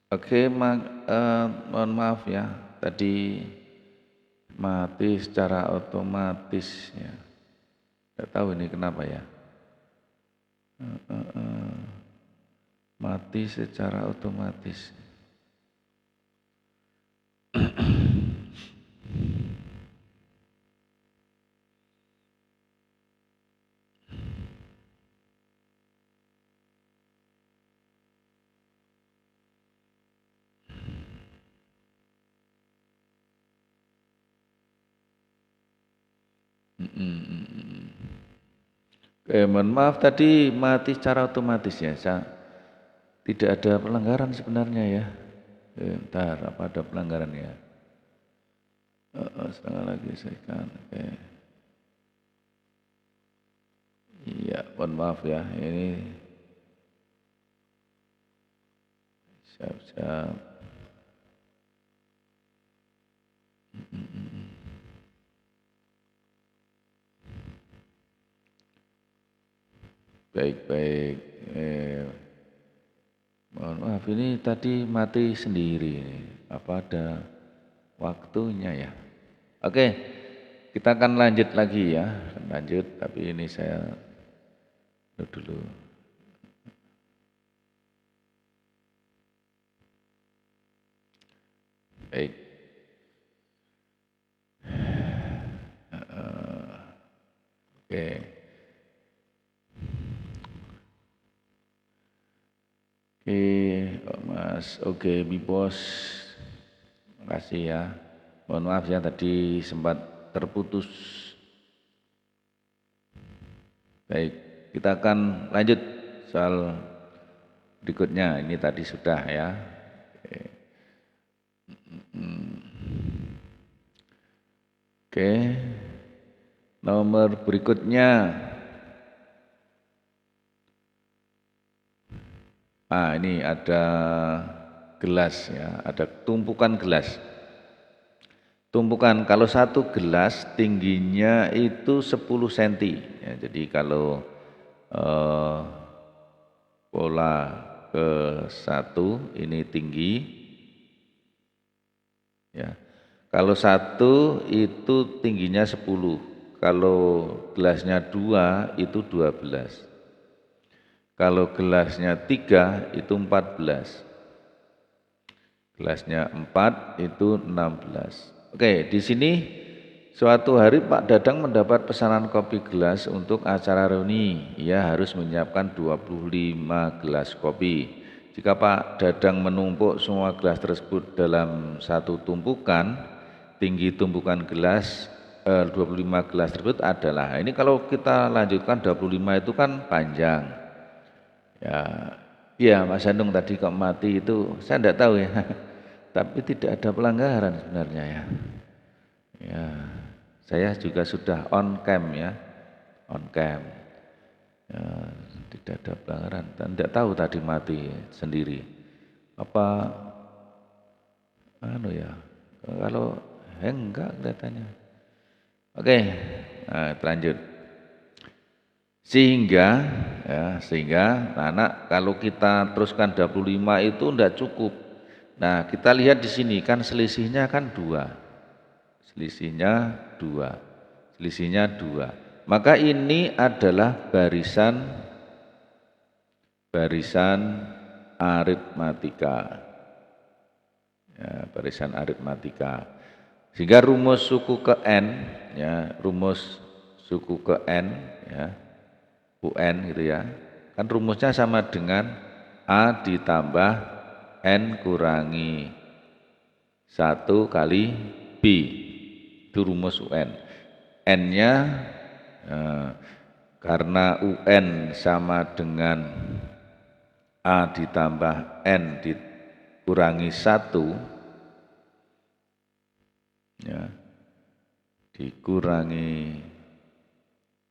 Oke, mohon maaf ya, tadi mati secara otomatis ya. Tidak tahu ini kenapa ya. Mati secara otomatis. Oke, mohon maaf tadi mati secara otomatis ya. Tidak ada pelanggaran sebenarnya ya. Bentar, apa ada pelanggaran ya? Setengah lagi saya kan. Oke. Iya, mohon maaf ya. Ini siap-siap. Baik-baik. Mohon maaf ini tadi mati sendiri. Apa ada waktunya ya? Oke, kita akan lanjut lagi ya. Lanjut, tapi ini saya dulu. Baik. Oke. Oke, Mas. Oke, Bibos. Makasih ya. Mohon maaf ya tadi sempat terputus. Baik, kita akan lanjut soal berikutnya. Ini tadi sudah ya. Oke. Nomor berikutnya. Ini ada gelas ya, ada tumpukan gelas. Tumpukan kalau satu gelas tingginya itu 10 cm. Ya, jadi kalau pola ke satu ini tinggi ya. Kalau satu itu tingginya 10. Kalau gelasnya 2 itu 12. Kalau gelasnya 3 itu 14. Gelasnya 4 itu 16. Oke, di sini suatu hari Pak Dadang mendapat pesanan kopi gelas untuk acara reuni. Ia harus menyiapkan 25 gelas kopi. Jika Pak Dadang menumpuk semua gelas tersebut dalam satu tumpukan, tinggi tumpukan gelas 25 gelas tersebut adalah, ini kalau kita lanjutkan 25 itu kan panjang. Ya, iya Mas Handung tadi kok mati itu saya tidak tahu ya. Tapi tidak ada pelanggaran sebenarnya ya. Ya, saya juga sudah on cam ya, on cam. Ya, tidak ada pelanggaran. Dan tidak tahu tadi mati sendiri. Apa, ya? Kalau enggak kelihatannya. Oke, nah, lanjut. Sehingga anak kalau kita teruskan 25 itu tidak cukup. Nah, kita lihat di sini kan selisihnya kan 2. Selisihnya 2. Maka ini adalah barisan aritmatika. Ya, barisan aritmatika. Sehingga rumus suku ke n ya, rumus suku ke n ya, UN gitu ya. Kan rumusnya sama dengan A ditambah N kurangi 1 kali B. Itu rumus UN. N-nya karena UN sama dengan A ditambah N dikurangi 1 ya, dikurangi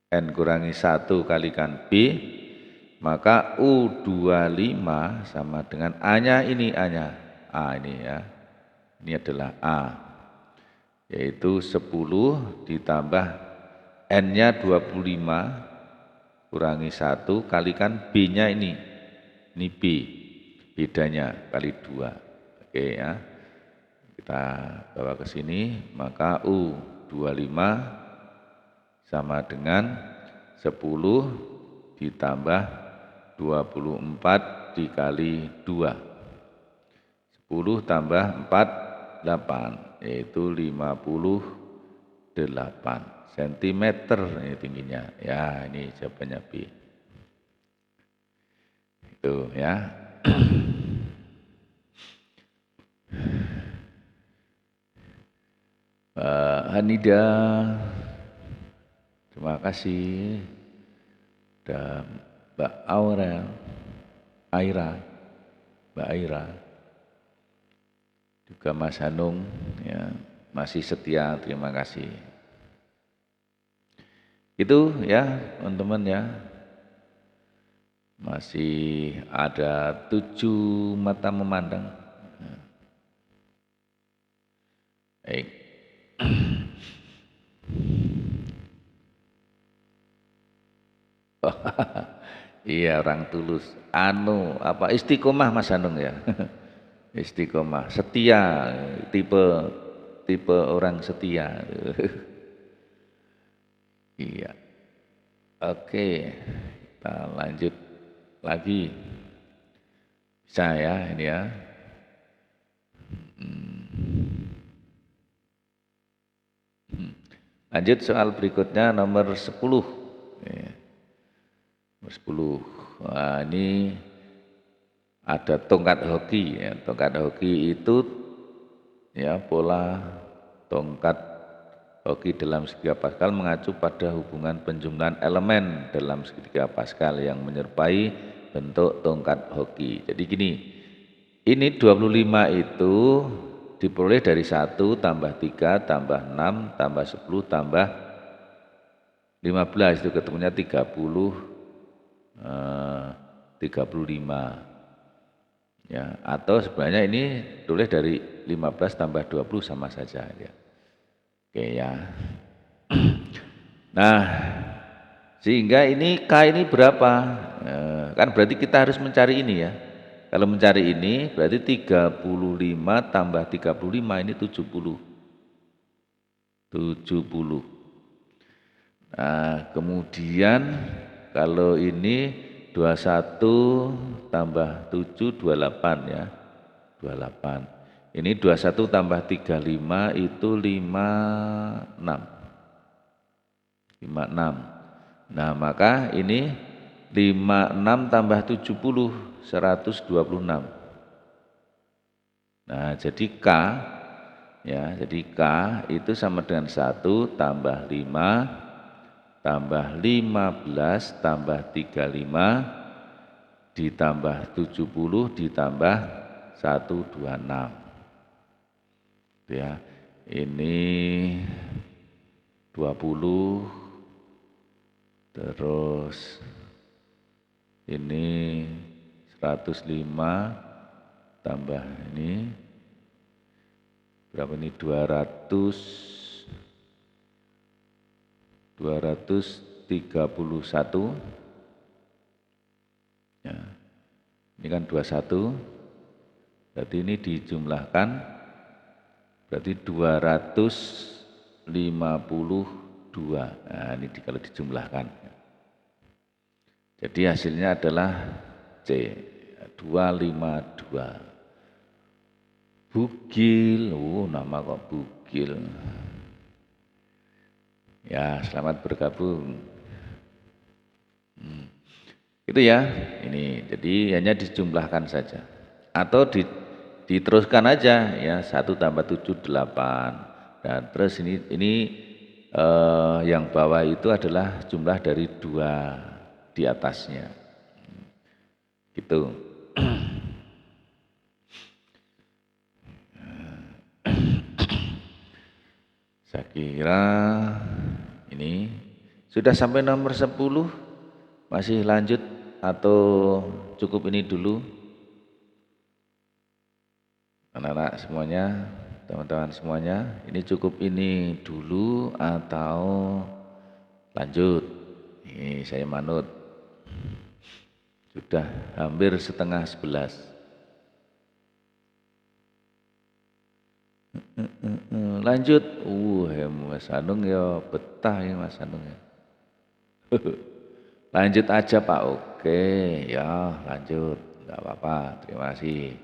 N kurangi 1 kalikan B, maka U25 sama dengan A-nya ini, A-nya. A ini ya. Ini adalah A. Yaitu 10 ditambah N-nya 25 kurangi 1 kalikan B-nya ini. Ini B. Bedanya kali 2. Oke ya. Kita bawa ke sini, maka U25 sama dengan 10 ditambah 24 dikali 2. 10 tambah 4, 8, yaitu 58 cm ini tingginya. Ya, ini jawabannya B. Itu ya. Hanida. terima kasih. Dan Mbak Aurel, Mbak Aira, juga Mas Hanung, ya, masih setia, terima kasih. Itu ya teman-teman ya, masih ada 7 mata memandang. Baik. Iya orang tulus. Apa istiqomah Mas Hanung ya? Istiqomah, setia, tipe orang setia. Iya. Oke, kita lanjut lagi. Bisa ya ini ya. Lanjut soal berikutnya nomor 10. Nomor 10. Wah, ini ada tongkat hoki ya. Tongkat hoki itu ya pola tongkat hoki dalam segitiga Pascal mengacu pada hubungan penjumlahan elemen dalam segitiga Pascal yang menyerupai bentuk tongkat hoki. Jadi gini, ini 25 itu diperoleh dari 1 tambah 3 tambah 6 tambah 10 tambah 15 itu ketemunya 35 ya, atau sebenarnya ini tulis dari 15 tambah 20 sama saja ya. Oke ya. Nah, sehingga ini K ini berapa? Kan berarti kita harus mencari ini ya. Kalau mencari ini berarti 35 tambah 35 ini 70. Nah, kemudian kalau ini 21 tambah 7 28 ya. 28. Ini 21 tambah 35 itu 56. 56. Nah, maka ini 56 tambah 70 126. Nah, jadi K ya, jadi K itu sama dengan 1 tambah 5 tambah 15 tambah 35 ditambah 70 ditambah 126. Ya, ini 20 terus ini 105 tambah ini berapa ini 231 ya. Ini kan 21 berarti ini dijumlahkan berarti 252. Nah, ini kalau dijumlahkan jadi hasilnya adalah C 252. Bugil, nama kok Bugil. Ya, selamat bergabung. Itu ya, ini jadi hanya dijumlahkan saja. Atau diteruskan aja ya, 1 tambah 7 8. Dan terus ini yang bawah itu adalah jumlah dari 2 di atasnya. Gitu. Saya kira ini sudah sampai nomor 10, masih lanjut atau cukup ini dulu? Anak-anak semuanya, teman-teman semuanya, ini cukup ini dulu atau lanjut? Ini saya manut. Sudah hampir setengah 11. Lanjut. Mas Anung ya betah ya Mas Anung ya. Lanjut aja Pak. Oke, ya lanjut. Enggak apa-apa. Terima kasih.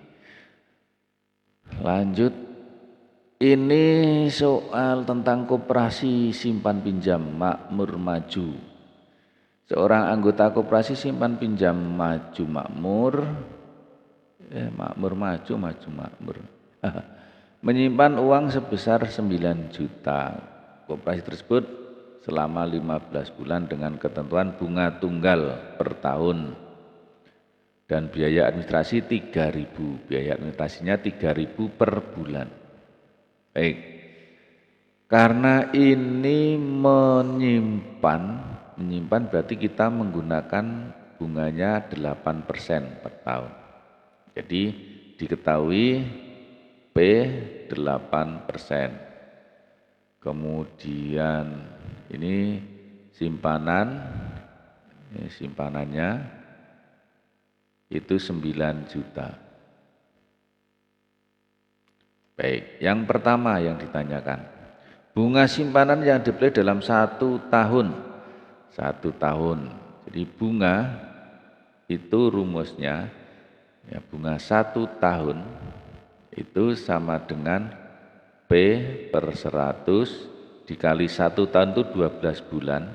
Lanjut. Ini soal tentang koperasi simpan pinjam makmur maju. Seorang anggota koperasi simpan pinjam maju makmur. Makmur maju makmur. Menyimpan uang sebesar 9 juta. Koperasi tersebut selama 15 bulan dengan ketentuan bunga tunggal per tahun dan biaya administrasi 3.000, biaya administrasinya 3.000 per bulan. Baik, karena ini menyimpan berarti kita menggunakan bunganya 8% per tahun. Jadi diketahui P 8%. Kemudian ini simpanannya itu 9 juta. Baik, yang pertama yang ditanyakan, bunga simpanan yang dibeli dalam 1 tahun. 1 tahun. Jadi bunga itu rumusnya ya, bunga 1 tahun itu sama dengan P per 100 dikali 1 tahun itu 12 bulan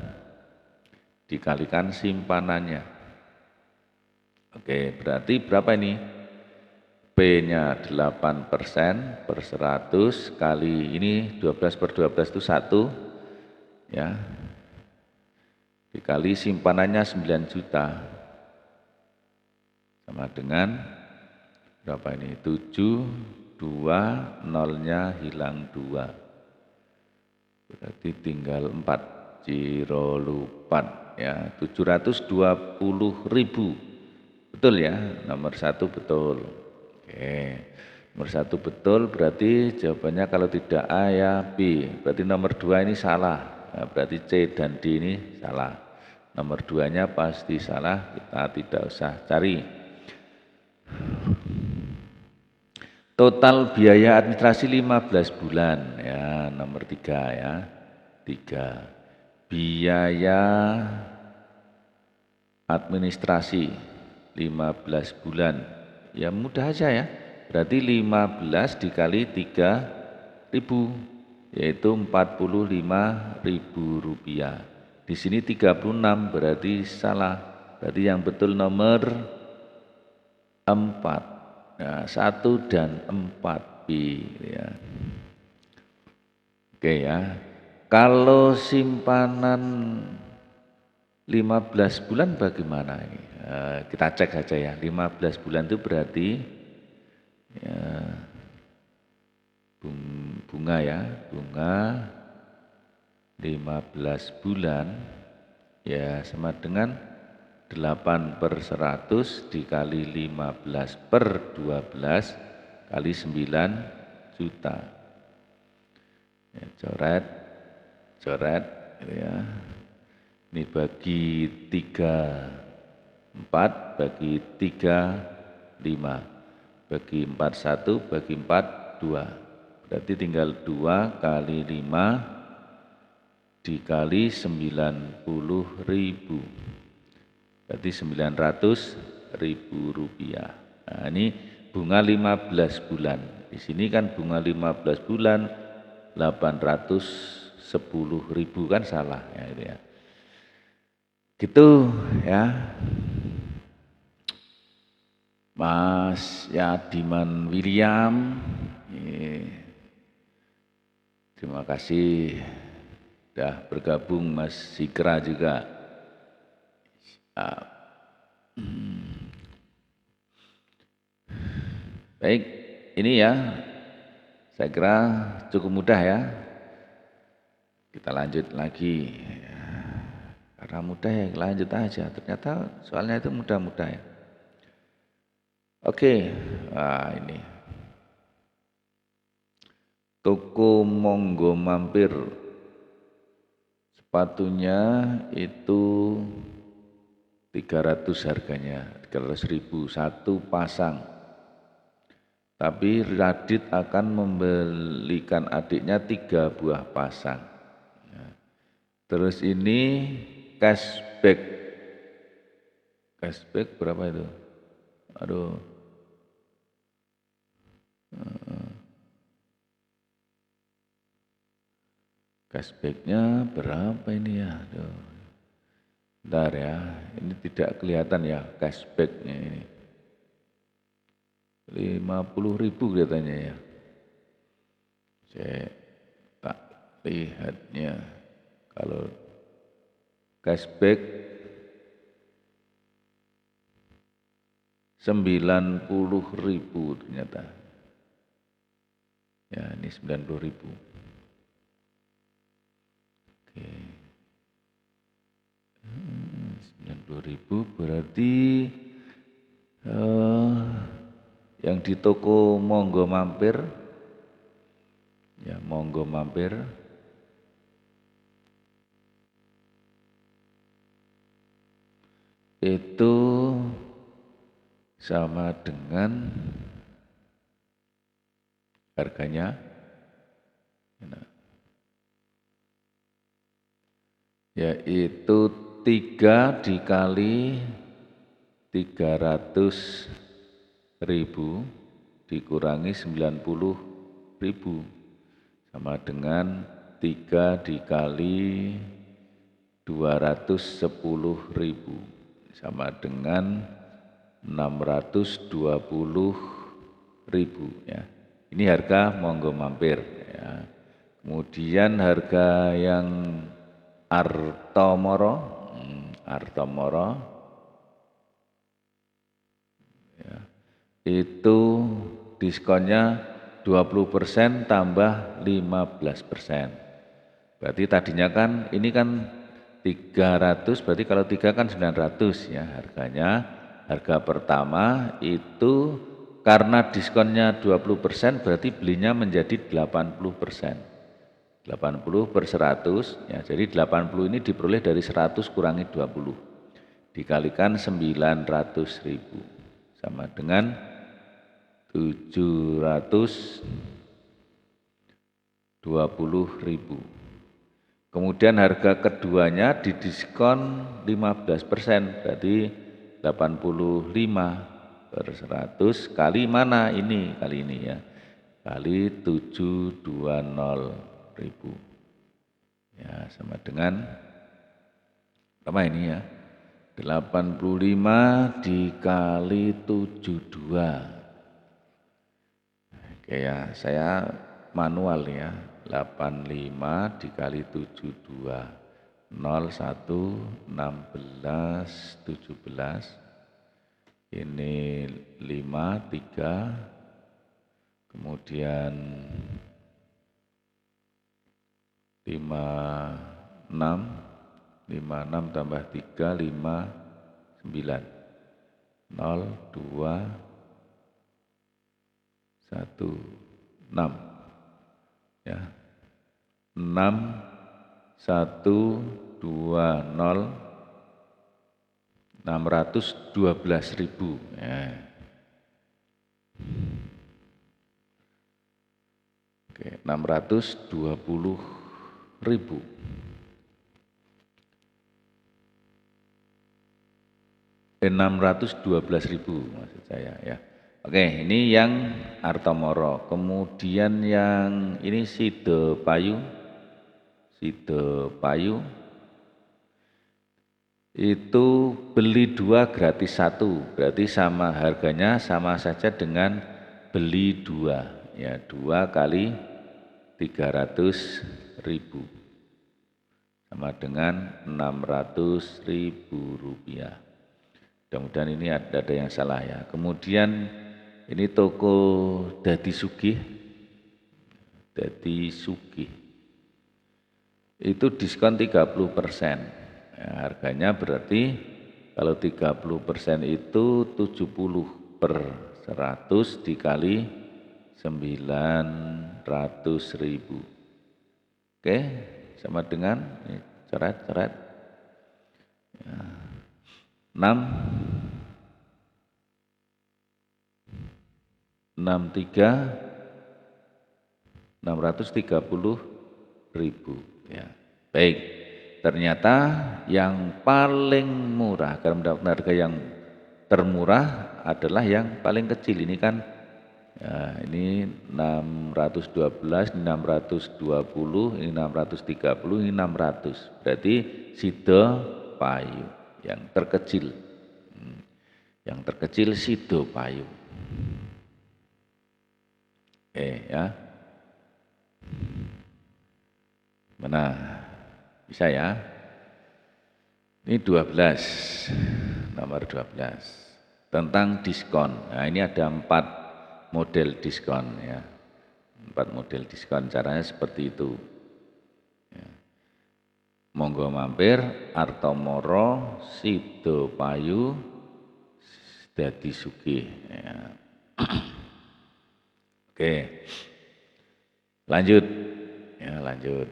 dikalikan simpanannya. Oke, berarti berapa ini? P-nya 8% per 100 kali ini 12 per 12 itu 1 ya. Dikali simpanannya 9 juta. Sama dengan berapa ini? 7, 2, nolnya hilang 2. Berarti tinggal 4, zero lupat ya, 720.000. Betul ya, nomor 1 betul. Oke, nomor 1 betul, berarti jawabannya kalau tidak A ya B. Berarti nomor 2 ini salah, nah, berarti C dan D ini salah. Nomor 2-nya pasti salah, kita tidak usah cari. Total biaya administrasi 15 bulan, ya nomor 3 ya. 3. Biaya administrasi 15 bulan, ya mudah aja ya. Berarti 15 dikali 3.000, yaitu 45.000 rupiah. Di sini 36 berarti salah. Berarti yang betul nomor 4. Nah, 1 dan 4 B ya. Oke ya. Kalau simpanan 15 bulan bagaimana ini? Kita cek saja ya. 15 bulan itu berarti ya, bunga ya, bunga 15 bulan ya sama dengan 8 per 100 dikali 15 per 12 kali 9 juta. Ya, coret gitu ya. Ini bagi 3, 4, bagi 3, 5. Bagi 4, 1, bagi 4, 2. Berarti tinggal 2 kali 5 dikali 90.000. Berarti 900.000 rupiah. Nah, ini bunga 15 bulan. Di sini kan bunga 15 bulan 810.000 kan salah ya itu ya. Gitu ya. Mas Yadiman William. Terima kasih sudah bergabung, Mas Sikra juga. Baik, ini ya saya kira cukup mudah ya. Kita lanjut lagi. Karena mudah ya lanjut aja. Ternyata soalnya itu mudah-mudah ya. Oke, nah ini. Toko Monggo Mampir. Sepatunya itu 300 harganya, 300.000 satu pasang. Tapi Radit akan membelikan adiknya 3 buah pasang. Terus ini cashback. Cashback berapa itu? Aduh. Cashbacknya berapa ini ya? Aduh. Bentar ya, ini tidak kelihatan ya cashbacknya ini. 50.000 kelihatannya ya. Saya tak lihatnya Kalau cashback 90.000 ternyata. Ya, ini 90.000. Oke. 90.000 berarti yang di toko Monggo Mampir, ya Monggo Mampir itu sama dengan harganya yaitu 3 dikali 300.000 dikurangi 90.000 sama dengan 3 dikali 210.000 sama dengan 620.000 ya. Ini harga Monggo Mampir ya. Kemudian harga yang Artomoro ya, itu diskonnya 20% tambah 15%. Berarti tadinya kan ini kan 300, berarti kalau 3 kan 900 ya harganya. Harga pertama itu karena diskonnya 20% berarti belinya menjadi 80%. 80 per 100 ya, jadi 80 ini diperoleh dari 100 kurangi 20 dikalikan 900.000 sama dengan 720.000. Kemudian harga keduanya didiskon 15%, berarti 85 per 100 kali mana ini, kali ini ya, kali 720.000 ya sama dengan apa ini ya, 85 dikali 72. Oke ya, saya manual ya, 85 dikali 72 0 1 16 17 ini 5 3 kemudian 56 tambah 3 5 9 0 2 1 6 ya 6 1 2 0 612.000 ya. Oke, 620.000. 612.000 maksud saya ya. Oke, ini yang Artomoro. Kemudian yang ini Sidepayu itu beli 2 gratis 1, berarti sama harganya sama saja dengan beli 2 ya, 2 kali 300.000 sama dengan 600.000 rupiah. Mudah-mudahan ini ada yang salah ya. Kemudian ini toko Dadi Sugih itu diskon 30%. Ya, harganya berarti kalau 30% itu 70 per 100 dikali 900.000. Oke, sama dengan ini, coret. Ya. 630.000 ya. Baik, ternyata yang paling murah karena mendapatkan harga yang termurah adalah yang paling kecil. Ini kan ya, ini 612, ini 620, ini 630, ini 600. Berarti Sidepayu yang terkecil. Yang terkecil Sidepayu. Ya. Mana? Bisa ya? Ini 12, nomor 12. Tentang diskon. Nah, ini ada 4 model diskon ya. 4 model diskon, caranya seperti itu. Ya. Monggo mampir, arto moro, sido payu, dadi sugih. Ya. Oke, lanjut. Ya, lanjut.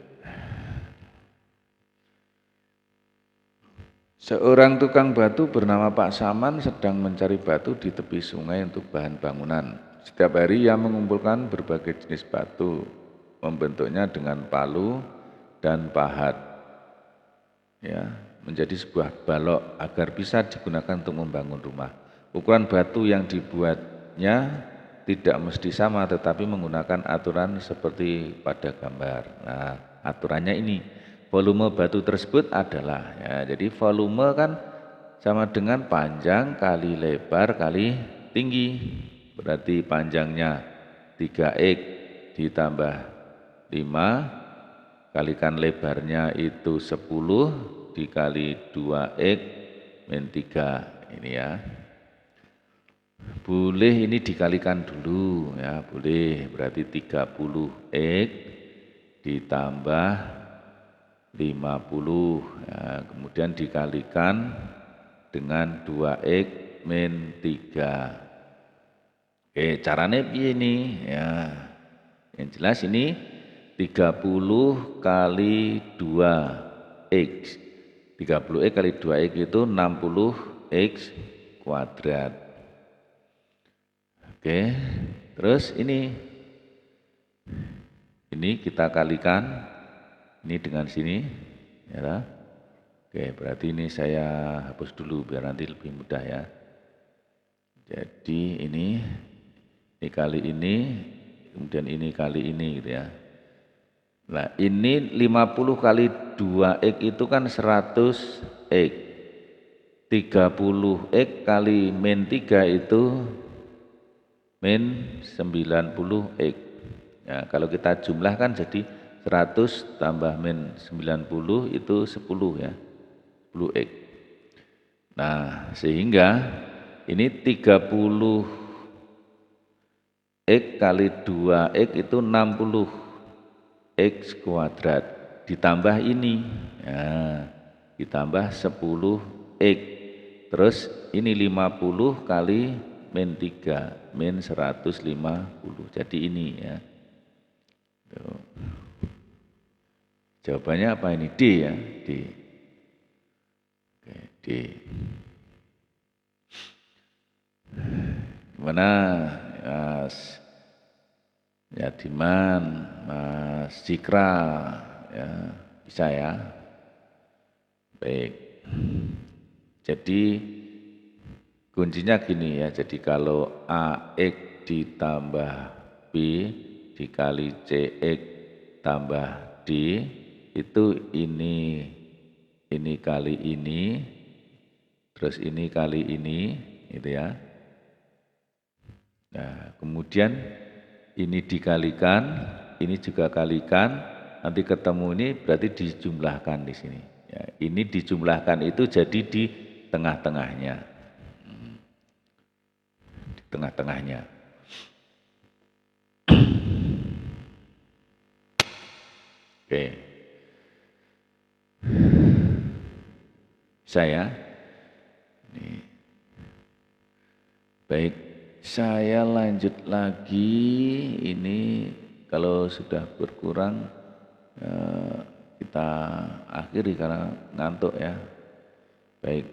Seorang tukang batu bernama Pak Saman sedang mencari batu di tepi sungai untuk bahan bangunan. Setiap hari ia mengumpulkan berbagai jenis batu, membentuknya dengan palu dan pahat, ya, menjadi sebuah balok agar bisa digunakan untuk membangun rumah. Ukuran batu yang dibuatnya tidak mesti sama, tetapi menggunakan aturan seperti pada gambar. Nah, aturannya ini. Volume batu tersebut adalah, ya, jadi volume kan sama dengan panjang kali lebar kali tinggi. Berarti panjangnya 3x ditambah 5, kalikan lebarnya itu 10 dikali 2x min 3. Ini ya. Boleh ini dikalikan dulu ya, boleh. Berarti 30x ditambah 50 ya, kemudian dikalikan dengan 2x min 3. Oke, caranya begini ya. Yang jelas ini 30 kali 2x. 30x kali 2x itu 60x kuadrat. Oke, terus ini kita kalikan ini dengan sini, ya. Oke, berarti ini saya hapus dulu biar nanti lebih mudah ya. Jadi ini kali ini, kemudian ini kali ini gitu ya. Nah, ini 50 kali 2x itu kan 100x. 30x kali min 3 itu min 90x. Ya, kalau kita jumlahkan jadi 100 tambah min 90 itu 10 ya, 10x. Nah, sehingga ini 30x kali 2x itu 60x kuadrat. Ditambah ini, ya, ditambah 10x. Terus ini 50 kali min 3, min 150. Jadi ini ya. Tuh. Jawabannya apa ini? D ya, D. Oke, D. Gimana Mas Yadiman, Mas Cikra, ya, bisa ya? Baik. Jadi kuncinya gini ya, jadi kalau AX ditambah B dikali CX tambah D itu ini kali ini, terus ini kali ini, gitu ya. Nah, kemudian ini dikalikan, ini juga kalikan, nanti ketemu ini berarti dijumlahkan di sini. Ya, ini dijumlahkan itu jadi di tengah-tengahnya, di tengah-tengahnya. Oke. Saya ini. Baik, saya lanjut lagi. Ini kalau sudah berkurang kita akhiri karena ngantuk ya. Baik.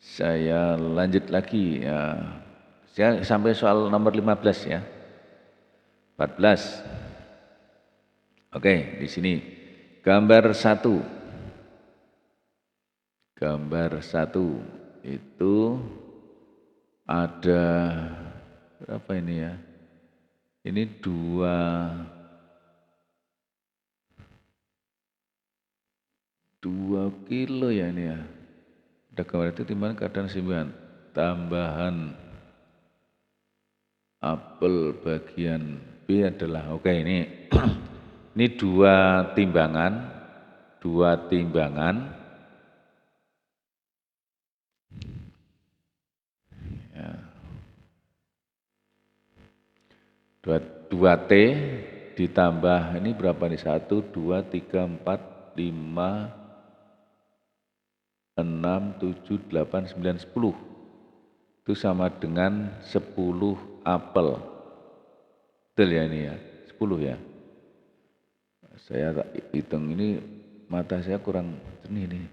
Saya lanjut lagi ya. Saya sampai soal nomor 15 ya. 14. Oke, di sini gambar 1. Gambar 1 itu ada berapa ini ya? Ini 2 kilo ya ini ya. Ada gambar itu timbangan keadaan simpan. Tambahan apel bagian B adalah oke ini ini dua timbangan ya, dua T ditambah ini berapa nih 1, 2, 3, 4, 5, 6, 7, 8, 9, 10 itu sama dengan 10 apel. Betul ya ini ya 10 ya. Saya tak hitung ini mata saya kurang jernih nih.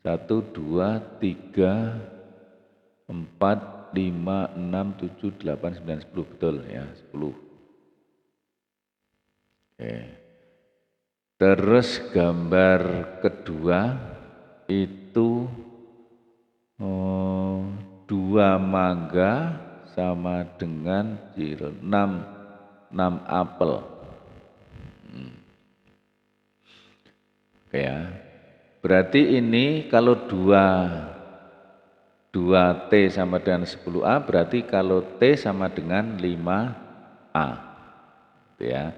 1, 2, 3, 4, 5, 6, 7, 8, 9, 10 betul ya 10. Oke. Terus gambar kedua itu 2 mangga sama dengan 6 apel. Oke ya. Berarti ini kalau 2 T sama dengan 10A berarti kalau T sama dengan 5A. Gitu ya.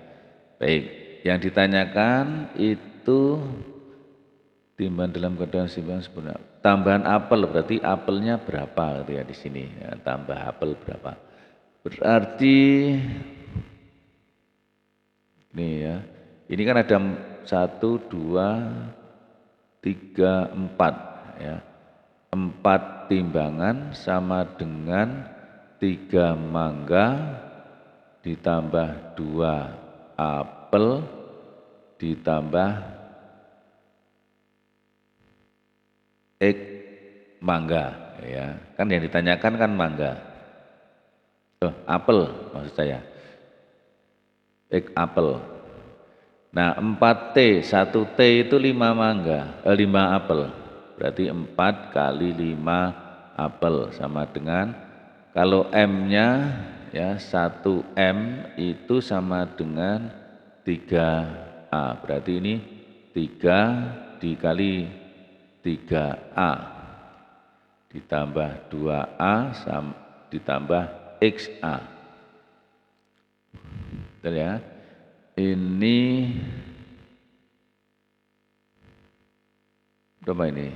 Baik, yang ditanyakan itu timbang dalam keadaan simpan sebenarnya. Tambahan apel berarti apelnya berapa gitu ya di sini. Ya, tambah apel berapa? Berarti ini ya. Ini kan ada 1, 2, 3, 4 ya. 4 timbangan sama dengan 3 mangga ditambah 2 apel ditambah X mangga ya. Kan yang ditanyakan kan mangga. Apel maksud saya. X apel. Nah, 4T, 1T itu 5 mangga, 5 apel. Berarti 4 kali 5 apel sama dengan kalau M-nya ya 1M itu sama dengan 3A. Berarti ini 3 dikali 3A ditambah 2A ditambah XA. Betul ya? Ini berapa ini?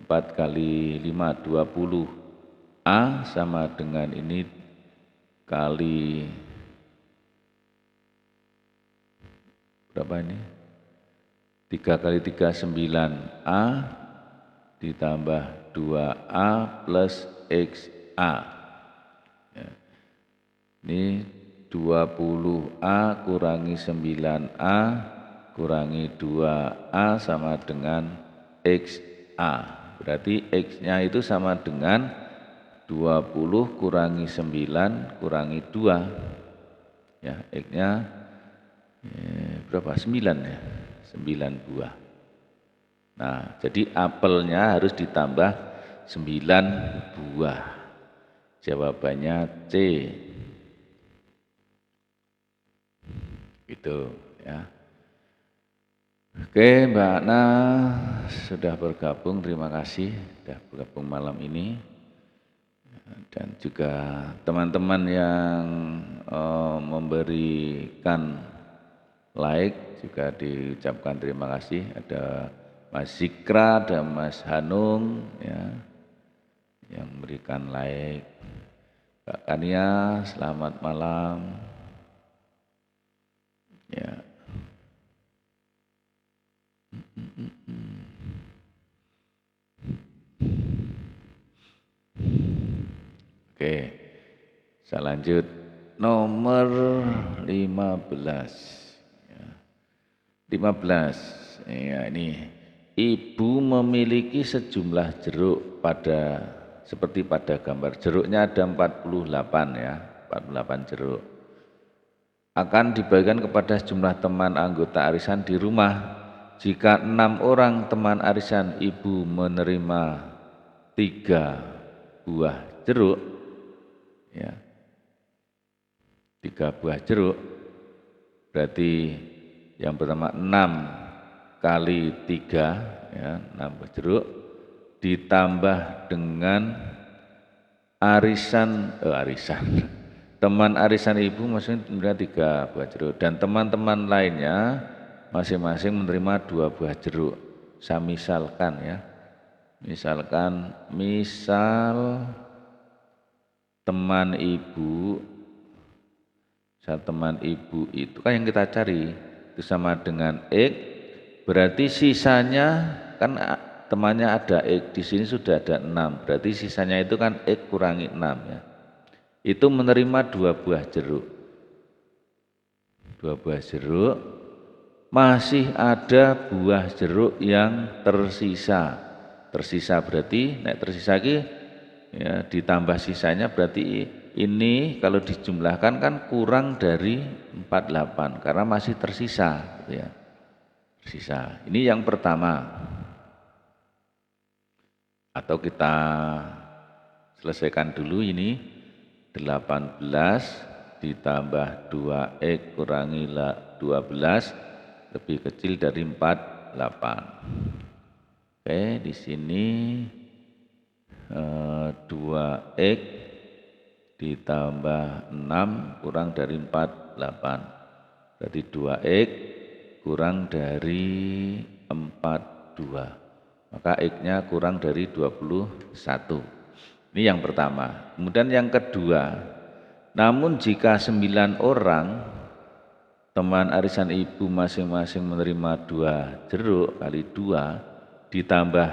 4 kali 5, 20A sama dengan ini kali berapa ini? 3 kali 3, 9A ditambah 2A plus XA. Ya. Ini 20A kurangi 9A kurangi 2A sama dengan XA. Berarti X-nya itu sama dengan 20 kurangi 9 kurangi 2. Ya, X-nya berapa? 9 ya. 9 buah. Nah, jadi apelnya harus ditambah 9 buah. Jawabannya C. Gitu ya. Oke, Mbak Ana sudah bergabung, terima kasih sudah bergabung malam ini. Dan juga teman-teman yang memberikan like juga diucapkan terima kasih. Ada Mas Zikra, ada Mas Hanung ya, yang memberikan like. Mbak Kania, selamat malam. Ya. Oke, saya lanjut nomor 15. Ya. 15, ya ini. Ibu memiliki sejumlah jeruk seperti pada gambar. Jeruknya ada 48 ya, 48 jeruk. Akan dibagikan kepada sejumlah teman anggota arisan di rumah. Jika 6 orang teman arisan ibu menerima 3 buah jeruk, ya, 3 buah jeruk, berarti yang pertama 6 kali 3, ya, 6 buah jeruk, ditambah dengan teman arisan ibu maksudnya 3 buah jeruk dan teman-teman lainnya masing-masing menerima 2 buah jeruk. Saya misalkan ya, misal teman ibu itu kan yang kita cari itu sama dengan X, berarti sisanya kan temannya ada X, di sini sudah ada 6, berarti sisanya itu kan X kurangi 6 ya. Itu menerima 2 buah jeruk. 2 buah jeruk, masih ada buah jeruk yang tersisa. Tersisa berarti nek tersisa lagi ya, ditambah sisanya berarti ini kalau dijumlahkan kan kurang dari 48 karena masih tersisa gitu ya. Tersisa. Ini yang pertama. Atau kita selesaikan dulu ini 18 ditambah 2x kurangi 12 lebih kecil dari 48. Oke, di sini 2x ditambah 6 kurang dari 48. Berarti 2x kurang dari 42. Maka X-nya kurang dari 21. Ini yang pertama. Kemudian yang kedua, namun jika 9 orang teman arisan ibu masing-masing menerima 2 jeruk kali 2 ditambah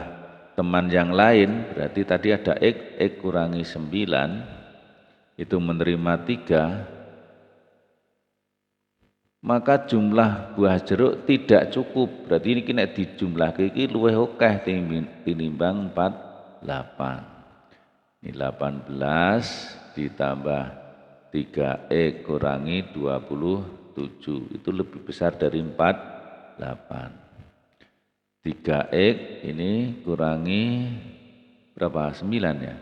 teman yang lain, berarti tadi ada X kurangi 9 itu menerima 3, maka jumlah buah jeruk tidak cukup. Berarti ini kena dijumlah iki luwih akeh tinimbang 48. Ini 18 ditambah 3x kurangi 27 itu lebih besar dari 48. 3x ini kurangi berapa? 9 ya?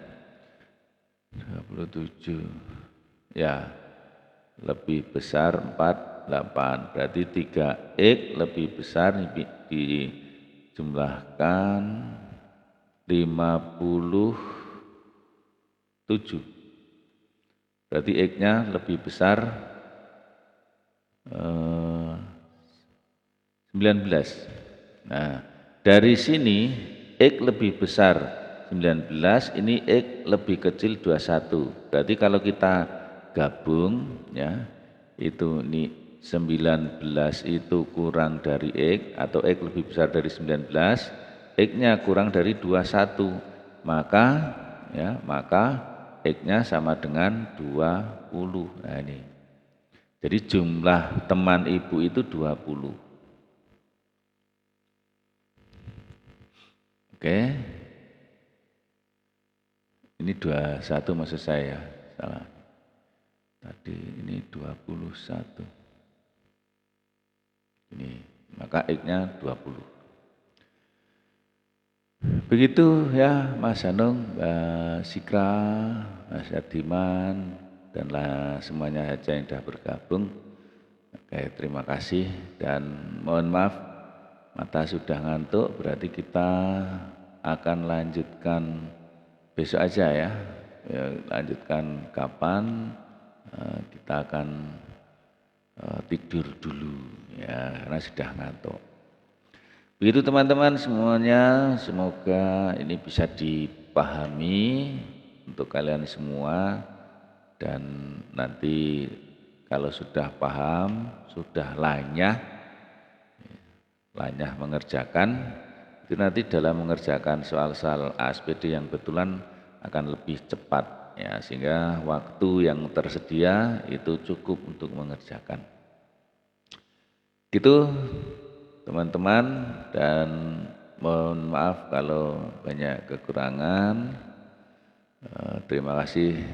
27 ya, lebih besar 48, berarti 3x lebih besar dijumlahkan 57, berarti x-nya lebih besar 19. Nah dari sini x lebih besar 19, ini X lebih kecil 21. Berarti kalau kita gabung ya, itu ini 19 itu kurang dari X atau X lebih besar dari 19, X-nya kurang dari 21. Maka X-nya sama dengan 20. Nah ini. Jadi jumlah teman ibu itu 20. Oke. Ini 21 maksud saya, salah. Tadi ini 21. Ini, maka X-nya 20. Begitu ya Mas Hanung, Mbak Sikra, Mas Adiman, dan semuanya saja yang sudah bergabung. Oke, terima kasih dan mohon maaf mata sudah ngantuk, berarti kita akan lanjutkan besok aja ya, lanjutkan kapan kita akan tidur dulu ya karena sudah ngantuk. Begitu teman-teman semuanya, semoga ini bisa dipahami untuk kalian semua dan nanti kalau sudah paham, sudah lanyah mengerjakan, itu nanti dalam mengerjakan soal-soal ASPD yang betulan akan lebih cepat ya, sehingga waktu yang tersedia itu cukup untuk mengerjakan. Gitu teman-teman, dan mohon maaf kalau banyak kekurangan. Terima kasih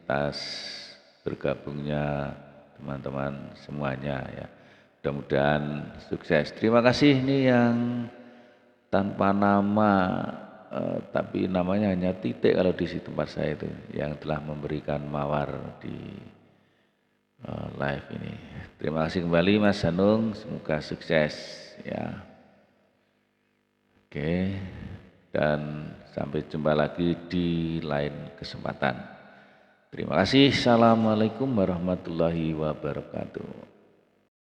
atas bergabungnya teman-teman semuanya ya. Mudah-mudahan sukses. Terima kasih ini yang tanpa nama, tapi namanya hanya titik kalau di tempat saya itu, yang telah memberikan mawar di live ini. Terima kasih kembali Mas Hanung, semoga sukses ya. Oke, dan sampai jumpa lagi di lain kesempatan. Terima kasih. Assalamualaikum warahmatullahi wabarakatuh.